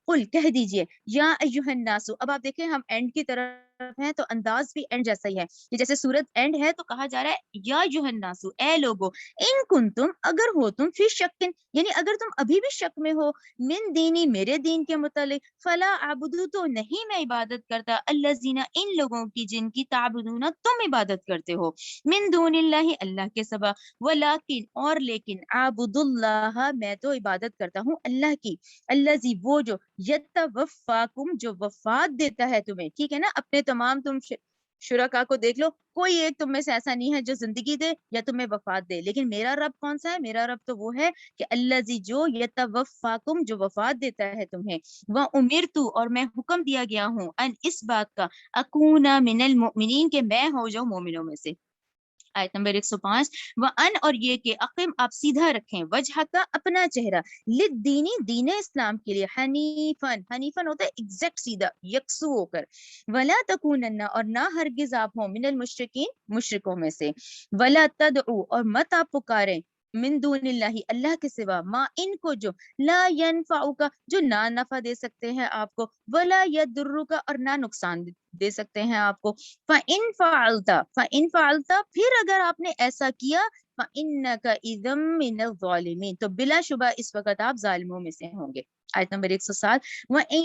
قل، کہہ دیجئے، یا ایھا الناس. اب آپ دیکھیں ہم اینڈ کی طرف ہیں تو انداز بھی اینڈ جیسا ہی ہے. یہ جیسے سورت اینڈ ہے تو کہا جا رہا ہے یا ایھا الناس، اے لوگو، ان کنتم، اگر ہو تم، فی شک، یعنی اگر تم ابھی بھی شک میں ہو، من دینی، میرے دین کے متعلق، فلا اعبدو، تو نہیں میں عبادت کرتا، الذین، ان لوگوں کی، جن کی، تعبدون، تم عبادت کرتے ہو، من دون اللہ، اللہ کے سوا، ولیکن، اور لیکن، اعبد اللہ، میں تو عبادت کرتا ہوں اللہ کی، الذی، وہ جو، یتوفاکم، جو وفات دیتا ہے تمہیں. ٹھیک ہے نا. اپنے تمام تم شرکا کو دیکھ لو، کوئی ایک تم میں سے ایسا نہیں ہے جو زندگی دے یا تمہیں وفات دے، لیکن میرا رب کون سا ہے؟ میرا رب تو وہ ہے کہ الذی، جو، یتوفاکم، جو وفات دیتا ہے تمہیں، وامرت، اور میں حکم دیا گیا ہوں، ان، اس بات کا، اکون من المؤمنین، کہ میں ہو جاؤں مومنوں میں سے. آیت نمبر 105. وَأَنْ، اور یہ کہ، اقم، آپ سیدھا رکھیں، وجہ کا، اپنا چہرہ، للدینی، دین اسلام کے لیے، حنیفن، حنیفن ہوتا ہے ایگزیکٹ سیدھا، یکسو ہو کر، ولا تکونن، اور نہ ہرگز آپ ہوں، من المشرکین، مشرکوں میں سے، ولا تدعو، اور مت آپ پکاریں، من دون اللہ اللہ کے سوا ما ان کو جو لا ینفعک جو نہ نفع دے سکتے ہیں آپ کو ولا یضرک اور نہ نقصان دے سکتے ہیں آپ کو فَإِن فَعَلْتَ پھر اگر آپ نے ایسا کیا فَإِنَّكَ إِذًا مِّنَ الظَّالِمِينَ تو بلا شبہ اس وقت آپ ظالموں میں سے ہوں گے. آیت نمبر 107 وَإِن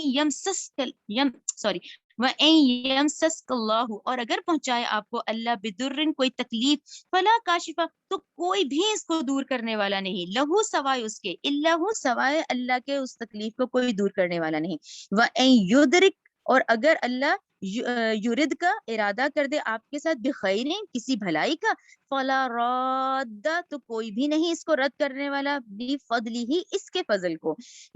يَمْسَسْكَ اللَّهُ اور اگر پہنچائے آپ کو اللہ بدرن کوئی تکلیف فلا کاشفہ تو کوئی بھی اس کو دور کرنے والا نہیں لہو سوائے اس کے اللہ سوائے اللہ کے اس تکلیف کو کوئی دور کرنے والا نہیں. وَإِن يُدْرِكْ اور اگر اللہ یورد کا ارادہ کر دے آپ کے ساتھ بخیر کسی بھلائی کا فلا راد تو کوئی بھی نہیں اس کو رد کرنے والا بفضلی ہی اس کے فضل کو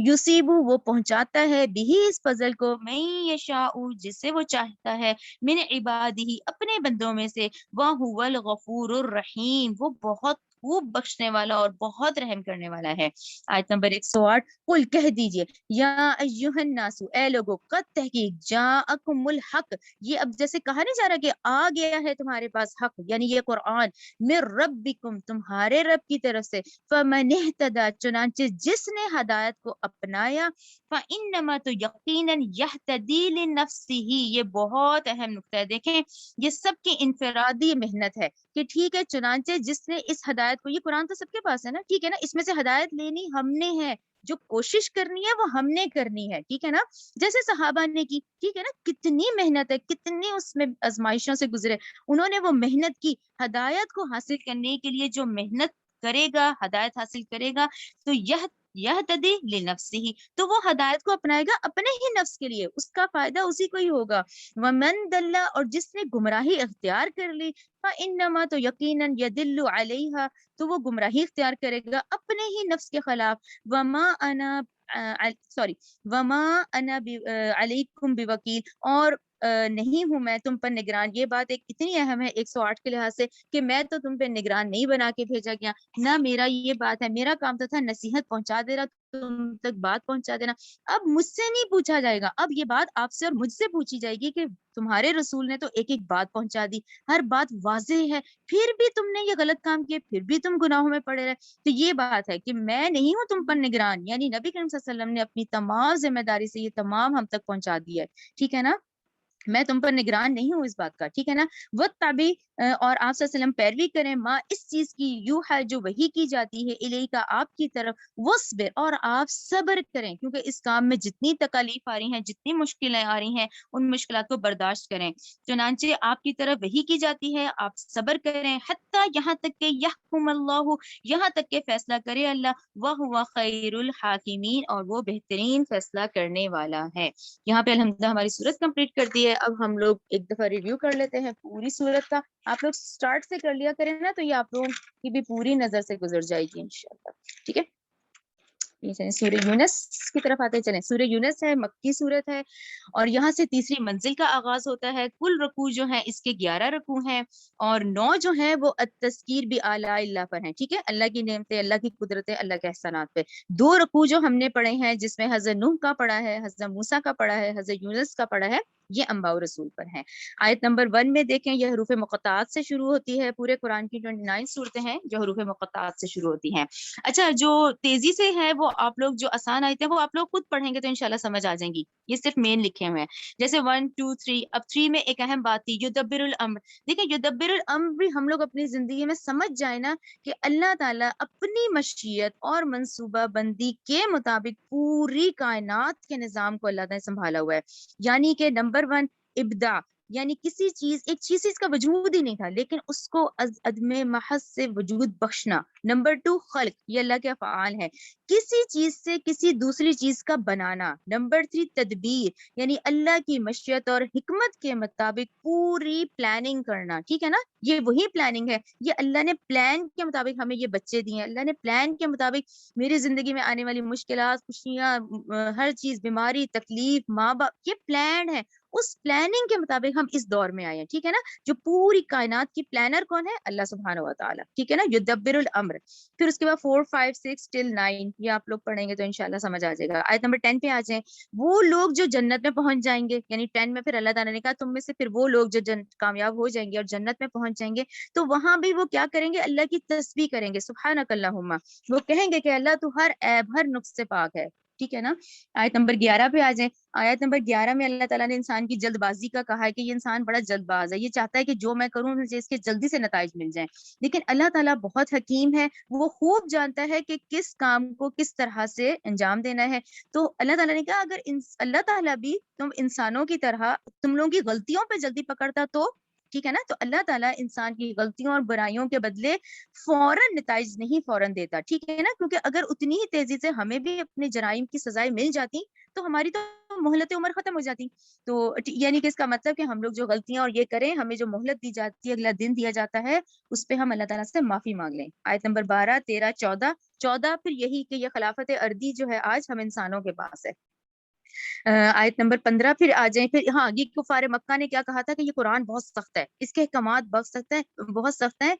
یصیبو وہ پہنچاتا ہے بھی اس فضل کو من یشاء جسے وہ چاہتا ہے من عبادہ اپنے بندوں میں سے وَهُوَ الْغَفُورُ الرَّحِيمُ وہ بہت خوب بخشنے والا اور بہت رحم کرنے والا ہے. آیت نمبر 108 قل کہہ دیجئے یا ایھا الناس اے لوگو قد تحقیق جاءکم الحق یہ اب جیسے کہا نہیں جا رہا کہ آ گیا ہے تمہارے پاس حق یعنی یہ قرآن من ربکم تمہارے رب کی طرف سے فمن اہتدی چنانچہ جس نے ہدایت کو اپنایا فانما تو یقینا یہتدی لنفسہ یہ بہت اہم نقطہ ہے. دیکھیں یہ سب کی انفرادی محنت ہے کہ ٹھیک ہے چنانچہ جس نے اس ہدایت کو یہ قرآن تو سب کے پاس ہے نا ٹھیک ہے نا اس میں سے ہدایت لینی ہم نے ہے جو کوشش کرنی ہے وہ ہم نے کرنی ہے ٹھیک ہے نا جیسے صحابہ نے کی ٹھیک ہے نا کتنی محنت ہے کتنی اس میں آزمائشوں سے گزرے انہوں نے وہ محنت کی ہدایت کو حاصل کرنے کے لیے جو محنت کرے گا ہدایت حاصل کرے گا تو یہ تدی لنفسہ ہی تو وہ ہدایت کو اپنائے گا اپنے ہی نفس کے لیے اس کا فائدہ اسی کو ہی ہوگا. ومن دل اور جس نے گمراہی اختیار کر لی فانما تو یقیناً یدل علیہا تو وہ گمراہی اختیار کرے گا اپنے ہی نفس کے خلاف. وما انا علیکم بوکیل اور نہیں ہوں میں تم پر نگران. یہ بات ایک اتنی اہم ہے 108 کے لحاظ سے کہ میں تو تم پہ نگران نہیں بنا کے بھیجا گیا نہ میرا یہ بات ہے میرا کام تو تھا نصیحت پہنچا دے رہا تم تک بات پہنچا دینا. اب مجھ سے نہیں پوچھا جائے گا اب یہ بات آپ سے اور مجھ سے پوچھی جائے گی کہ تمہارے رسول نے تو ایک ایک بات پہنچا دی ہر بات واضح ہے پھر بھی تم نے یہ غلط کام کیے پھر بھی تم گناہوں میں پڑے رہے. تو یہ بات ہے کہ میں نہیں ہوں تم پر نگران یعنی نبی کریم صلی اللہ علیہ وسلم نے اپنی تمام ذمہ داری سے یہ تمام ہم تک پہنچا دیا ہے ٹھیک ہے نا میں تم پر نگران نہیں ہوں اس بات کا ٹھیک ہے نا. وہ تابع اور آپ صلی اللہ علیہ وسلم پیروی کریں ماں اس چیز کی یو ہے جو وہی کی جاتی ہے الیہ کا آپ کی طرف وصبر اور آپ صبر کریں کیونکہ اس کام میں جتنی تکالیف آ رہی ہیں جتنی مشکلیں آ رہی ہیں ان مشکلات کو برداشت کریں. چنانچہ آپ کی طرف وہی کی جاتی ہے آپ صبر کریں حتیٰ یہاں تک کہ یحکم اللہ یہاں تک کہ فیصلہ کرے اللہ وہو خیر الحاکمین اور وہ بہترین فیصلہ کرنے والا ہے. یہاں پہ الحمدللہ ہماری سورت کمپلیٹ کر دی ہے. اب ہم لوگ ایک دفعہ ریویو کر لیتے ہیں پوری سورت کا. آپ لوگ سٹارٹ سے کر لیا کریں نا تو یہ آپ لوگوں کی بھی پوری نظر سے گزر جائے گی انشاءاللہ ٹھیک ہے. سورہ یونس کی طرف آتے چلیں. سورہ یونس ہے مکی سورت ہے اور یہاں سے تیسری منزل کا آغاز ہوتا ہے. کل رکوع جو ہیں اس کے 11 رکوع ہیں اور 9 جو ہیں وہ التذکیر بآلاء اللہ پر ہیں ٹھیک ہے اللہ کی نعمتیں اللہ کی قدرتیں اللہ کے احسانات پہ. 2 رکوع جو ہم نے پڑھے ہیں جس میں حضرت نوح کا پڑھا ہے حضرت موسیٰ کا پڑھا ہے حضرت یونس کا پڑھا ہے یہ انبیاء و رسول پر ہیں. آیت نمبر 1 میں دیکھیں یہ حروف مقطعات سے شروع ہوتی ہے. پورے قرآن کی 29 صورتیں ہیں جو حروف مقطعات سے شروع ہوتی ہیں. اچھا جو تیزی سے ہے وہ آپ لوگ جو آسان آیتیں وہ آپ لوگ خود پڑھیں گے تو انشاءاللہ سمجھ آ جائیں گی. یہ صرف مین لکھے ہوئے ہیں جیسے 1 2 3 اب 3 میں ایک اہم بات تھی یدبر الامر. دیکھیں یدبر الامر بھی ہم لوگ اپنی زندگی میں سمجھ جائیں نا کہ اللہ تعالیٰ اپنی مشیت اور منصوبہ بندی کے مطابق پوری کائنات کے نظام کو اللہ تعالیٰ نے سنبھالا ہوا ہے. یعنی کہ نمبر 1 ابداع یعنی کسی چیز ایک چیز کا وجود ہی نہیں تھا لیکن اس کو از عدم محض سے وجود بخشنا. نمبر 2 خلق یہ اللہ کے افعال ہے کسی چیز سے کسی دوسری چیز کا بنانا. نمبر 3 تدبیر یعنی اللہ کی مشیت اور حکمت کے مطابق پوری پلاننگ کرنا ٹھیک ہے نا یہ وہی پلاننگ ہے. یہ اللہ نے پلان کے مطابق ہمیں یہ بچے دیے ہیں اللہ نے پلان کے مطابق میری زندگی میں آنے والی مشکلات خوشیاں ہر چیز بیماری تکلیف ماں باپ یہ پلان ہے اس پلاننگ کے مطابق ہم اس دور میں آئے ہیں، ٹھیک ہے نا. جو پوری کائنات کی پلانر کون ہے؟ اللہ سبحانہ و تعالیٰ، ٹھیک ہے نا. یدبر الامر. پھر اس کے بعد 4 5 6 till 9 یہ آپ لوگ پڑھیں گے تو انشاءاللہ سمجھ آ جائے گا. آیت نمبر 10 پہ آ جائیں. وہ لوگ جو جنت میں پہنچ جائیں گے، یعنی 10 میں پھر اللہ تعالیٰ نے کہا تم میں سے پھر وہ لوگ جو کامیاب ہو جائیں گے اور جنت میں پہنچ جائیں گے، تو وہاں بھی وہ کیا کریں گے؟ اللہ کی تسبیح کریں گے، سبحانک اللہم. وہ کہیں گے کہ اللہ تو ہر عیب ہر نقص سے پاک ہے، ٹھیک ہے نا. آیت نمبر 11 پہ آ جائیں. آیت نمبر 11 میں اللہ تعالیٰ نے انسان کی جلد بازی کا کہا ہے کہ یہ انسان بڑا جلد باز ہے، یہ چاہتا ہے کہ جو میں کروں مجھے اس کے جلدی سے نتائج مل جائیں. لیکن اللہ تعالیٰ بہت حکیم ہے، وہ خوب جانتا ہے کہ کس کام کو کس طرح سے انجام دینا ہے. تو اللہ تعالیٰ نے کہا اگر اللہ تعالیٰ بھی تم انسانوں کی طرح تم لوگوں کی غلطیوں پہ جلدی پکڑتا تو، ٹھیک ہے نا. تو اللہ تعالیٰ انسان کی غلطیوں اور برائیوں کے بدلے فوراً نتائج نہیں فوراً دیتا، ٹھیک ہے نا. کیونکہ اگر اتنی ہی تیزی سے ہمیں بھی اپنے جرائم کی سزائیں مل جاتی تو ہماری تو مہلت عمر ختم ہو جاتی. تو یعنی کہ اس کا مطلب کہ ہم لوگ جو غلطیاں اور یہ کریں، ہمیں جو مہلت دی جاتی ہے، اگلا دن دیا جاتا ہے، اس پہ ہم اللہ تعالیٰ سے معافی مانگ لیں. آیت نمبر 12 13 14 14 پھر یہی کہ یہ خلافت ارضی جو ہے آج ہم انسانوں کے پاس ہے. آیت نمبر 15 پھر آ جائیں. پھر ہاں، یہ کفار مکہ نے کیا کہا تھا کہ یہ قرآن بہت سخت ہے، اس کے احکامات بہت سخت ہیں،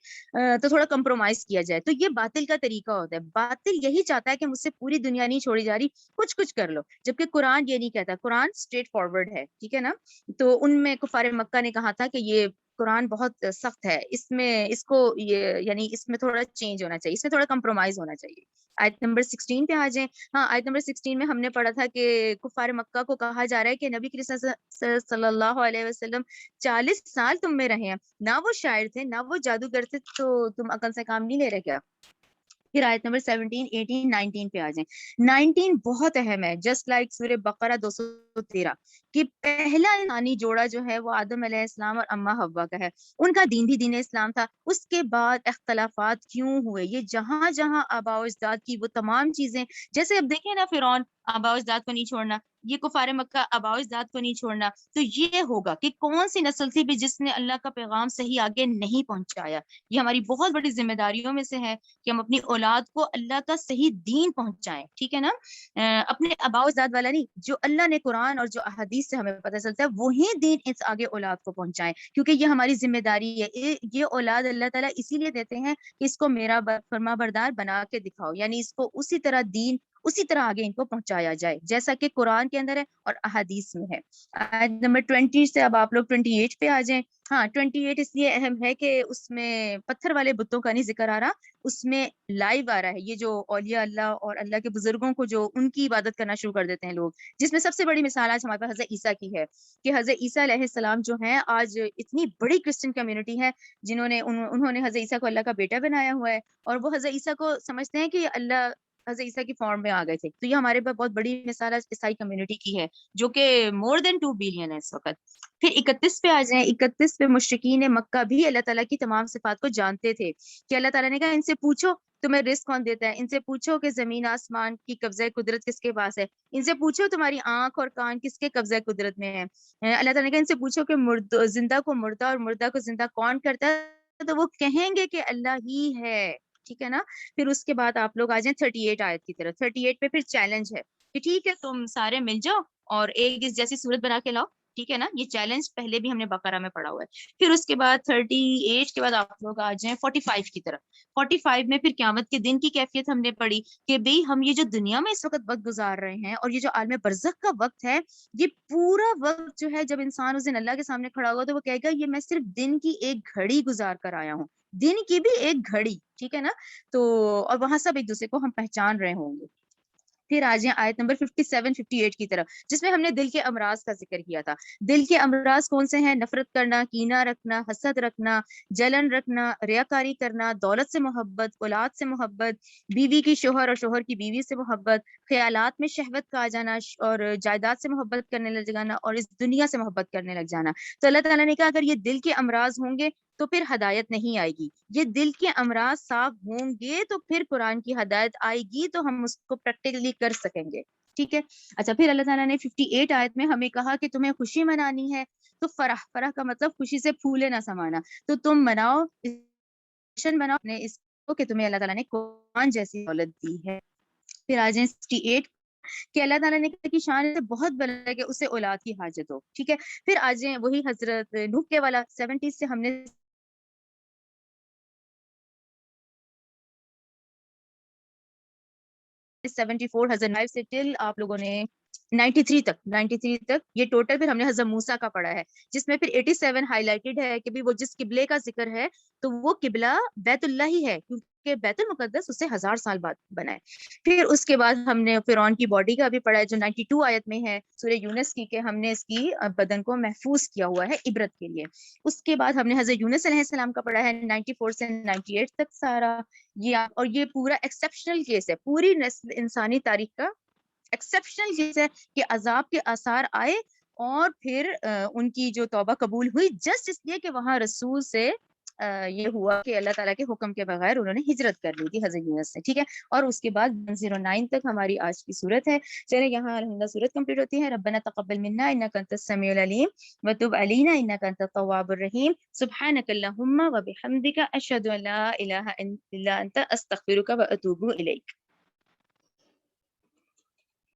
تو تھوڑا کمپرومائز کیا جائے. تو یہ باطل کا طریقہ ہوتا ہے. باطل یہی چاہتا ہے کہ مجھ سے پوری دنیا نہیں چھوڑی جا رہی، کچھ کچھ کر لو. جبکہ قرآن یہ نہیں کہتا، قرآن اسٹریٹ فارورڈ ہے، ٹھیک ہے نا. تو ان میں کفار مکہ نے کہا تھا کہ یہ قرآن بہت سخت ہے، اس میں اس کو یہ یعنی اس میں تھوڑا چینج ہونا چاہیے، اس میں تھوڑا کمپرومائز ہونا چاہیے. آیت نمبر 16 پہ آ جائیں. ہاں، آیت نمبر 16 میں ہم نے پڑھا تھا کہ کفار مکہ کو کہا جا رہا ہے کہ نبی کریم صلی اللہ علیہ وسلم 40 سال تم میں رہے ہیں، نہ وہ شاعر تھے نہ وہ جادوگر تھے، تو تم عقل سے کام نہیں لے رہے کیا؟ پھر آیت نمبر 17 18 19 پہ آ جائیں. 19 بہت اہم ہے، جسٹ لائک سورہ بقرہ 213 کہ پہلا انسانی جوڑا جو ہے وہ آدم علیہ السلام اور اماں حوا کا ہے. ان کا دین بھی دین اسلام تھا. اس کے بعد اختلافات کیوں ہوئے؟ یہ جہاں جہاں آباء و اجداد کی وہ تمام چیزیں، جیسے اب دیکھیں نا، فرعون آباء و اجداد کو نہیں چھوڑنا، یہ کفار مکہ آباء و اجداد کو نہیں چھوڑنا. تو یہ ہوگا کہ کون سی نسل تھی بھی جس نے اللہ کا پیغام صحیح آگے نہیں پہنچایا. یہ ہماری بہت بڑی ذمہ داریوں میں سے ہے کہ ہم اپنی اولاد کو اللہ کا صحیح دین پہنچائیں، ٹھیک ہے نا. اپنے آباء و اجداد والا نہیں، جو اللہ نے قرآن اور جو احادیث سے ہمیں پتہ چلتا ہے وہی دین اس آگے اولاد کو پہنچائیں، کیونکہ یہ ہماری ذمہ داری ہے. یہ اولاد اللہ تعالیٰ اسی لیے دیتے ہیں کہ اس کو میرا فرما بردار بنا کے دکھاؤ، یعنی اس کو اسی طرح دین اسی طرح آگے ان کو پہنچایا جائے جیسا کہ قرآن کے اندر ہے اور احادیث میں ہے. آیت نمبر 20 سے اب آپ لوگ 28 پہ آ جائیں. ہاں، 28 اس لیے اہم ہے کہ اس میں پتھر والے بتوں کا نہیں ذکر آ رہا، اس میں لائیو آ رہا ہے یہ جو اولیاء اللہ اور اللہ کے بزرگوں کو جو ان کی عبادت کرنا شروع کر دیتے ہیں لوگ، جس میں سب سے بڑی مثال آج ہمارے پاس حضرت عیسیٰ کی ہے کہ حضرت عیسیٰ علیہ السلام جو ہیں آج اتنی بڑی کرسچن کمیونٹی ہے جنہوں نے انہوں نے حضرت عیسیٰ کو اللہ کا بیٹا بنایا ہوا ہے، اور وہ حضرت عیسیٰ کو سمجھتے ہیں کہ اللہ حضرت عیسیٰ کی فارم میں آ گئے تھے. تو یہ ہمارے پاس بہت بڑی مثال عیسائی کمیونٹی کی ہے جو کہ مور دین 2 بلین ہے اس وقت. پھر 31 پہ آ جائیں. 31 پہ مشرکین مکہ بھی اللہ تعالیٰ کی تمام صفات کو جانتے تھے کہ اللہ تعالیٰ نے کہا ان سے پوچھو تمہیں رزق کون دیتا ہے، ان سے پوچھو کہ زمین آسمان کی قبضہ قدرت کس کے پاس ہے، ان سے پوچھو تمہاری آنکھ اور کان کس کے قبضہ قدرت میں ہے. اللہ تعالیٰ نے کہا ان سے پوچھو کہ زندہ کو مردہ اور مردہ کو زندہ کون کرتا ہے، تو وہ کہیں گے کہ اللہ ہی ہے، ٹھیک ہے نا. پھر اس کے بعد آپ لوگ آ جائیں 38 آیت کی طرف. 38 پہ پھر چیلنج ہے کہ ٹھیک ہے تم سارے مل جاؤ اور ایک اس جیسی صورت بنا کے لاؤ، ٹھیک ہے نا. یہ چیلنج پہلے بھی ہم نے بقرہ میں پڑھا ہوا ہے. پھر اس کے بعد 38 کے بعد آپ لوگ آ جائیں 45 کی طرف. 45 میں پھر قیامت کے دن کی کیفیت ہم نے پڑھی کہ بھئی ہم یہ جو دنیا میں اس وقت وقت گزار رہے ہیں اور یہ جو عالم برزخ کا وقت ہے، یہ پورا وقت جو ہے جب انسان اس دن اللہ کے سامنے کھڑا ہوگا تو وہ کہے گا یہ میں صرف دن کی ایک گھڑی گزار کر آیا ہوں، دن کی بھی ایک گھڑی، ٹھیک ہے نا. تو اور وہاں سب ایک دوسرے کو ہم پہچان رہے ہوں گے. پھر آ جائیں آیت نمبر 57 58 کی طرف، جس میں ہم نے دل کے امراض کا ذکر کیا تھا. دل کے امراض کون سے ہیں؟ نفرت کرنا، کینہ رکھنا، حسد رکھنا، جلن رکھنا، ریاکاری کرنا، دولت سے محبت، اولاد سے محبت، بیوی کی شوہر اور شوہر کی بیوی سے محبت، خیالات میں شہوت کا آ جانا اور جائیداد سے محبت کرنے لگ جانا اور اس دنیا سے محبت کرنے لگ جانا. تو اللہ تعالیٰ نے کہا اگر یہ دل کے امراض ہوں گے تو پھر ہدایت نہیں آئے گی. یہ دل کے امراض صاف ہوں گے تو پھر قرآن کی ہدایت آئے گی، تو ہم اس کو پریکٹیکلی کر سکیں گے، ٹھیک ہے. اچھا، پھر اللہ تعالیٰ نے 58 آیت میں ہمیں کہا کہ تمہیں خوشی منانی ہے تو فرح کا مطلب خوشی سے پھولے نہ سمانا، تو تم مناؤ، جشن مناؤ اپنے اس کو کہ تمہیں اللہ تعالیٰ نے قرآن جیسی دولت دی ہے. پھر آ جائیں 68 کہ اللہ تعالیٰ نے کہا کہ شان سے بہت بڑا ہے کہ اسے اولاد کی حاجت ہو. ٹھیک ہے. پھر آ جائیں وہی حضرت نوح کے والا 70 سے ہم نے 74 حضرت نائف سے ٹل آپ لوگوں نے 93 تک یہ ٹوٹل پھر ہم نے حضرت موسیٰ کا پڑھا ہے، جس میں پھر 87 ہائی لائٹڈ ہے کہ بھی وہ جس قبلے کا ذکر ہے تو وہ قبلہ بیت اللہ ہی ہے، کیونکہ بیت المقدس اس سے 1000 سال بعد بنا ہے. پھر اس کے بعد ہم نے فرعون کی باڈی کا بھی پڑھا ہے جو 92 آیت میں ہے سورہ یونس کی، کہ ہم نے اس کی بدن کو محفوظ کیا ہوا ہے عبرت کے لیے. اس کے بعد ہم نے حضرت یونس علیہ السلام کا پڑھا ہے 94 سے 98 تک سارا. اور یہ پورا ایکسیپشنل کیس ہے، پوری انسانی تاریخ کا ایکسیپشنل کیس ہے کہ عذاب کے آثار آئے اور پھر ان کی جو توبہ قبول ہوئی جسٹ اس لیے کہ وہاں رسول سے یہ ہوا کہ اللہ تعالیٰ کے حکم کے بغیر انہوں نے ہجرت کر لی تھی حضرت یونس سے. ٹھیک ہے. اور اس کے بعد 109 تک ہماری آج کی صورت ہے. چلے یہاں الحمدللہ صورت کمپلیٹ ہوتی ہے. ربنا تقبل منا انک انت السمیع العلیم وتب علینا انک انت التواب الرحیم سبحانک اللہم وبحمدک اشہد ان لا الہ الا انت استغفرک واتوب الیک.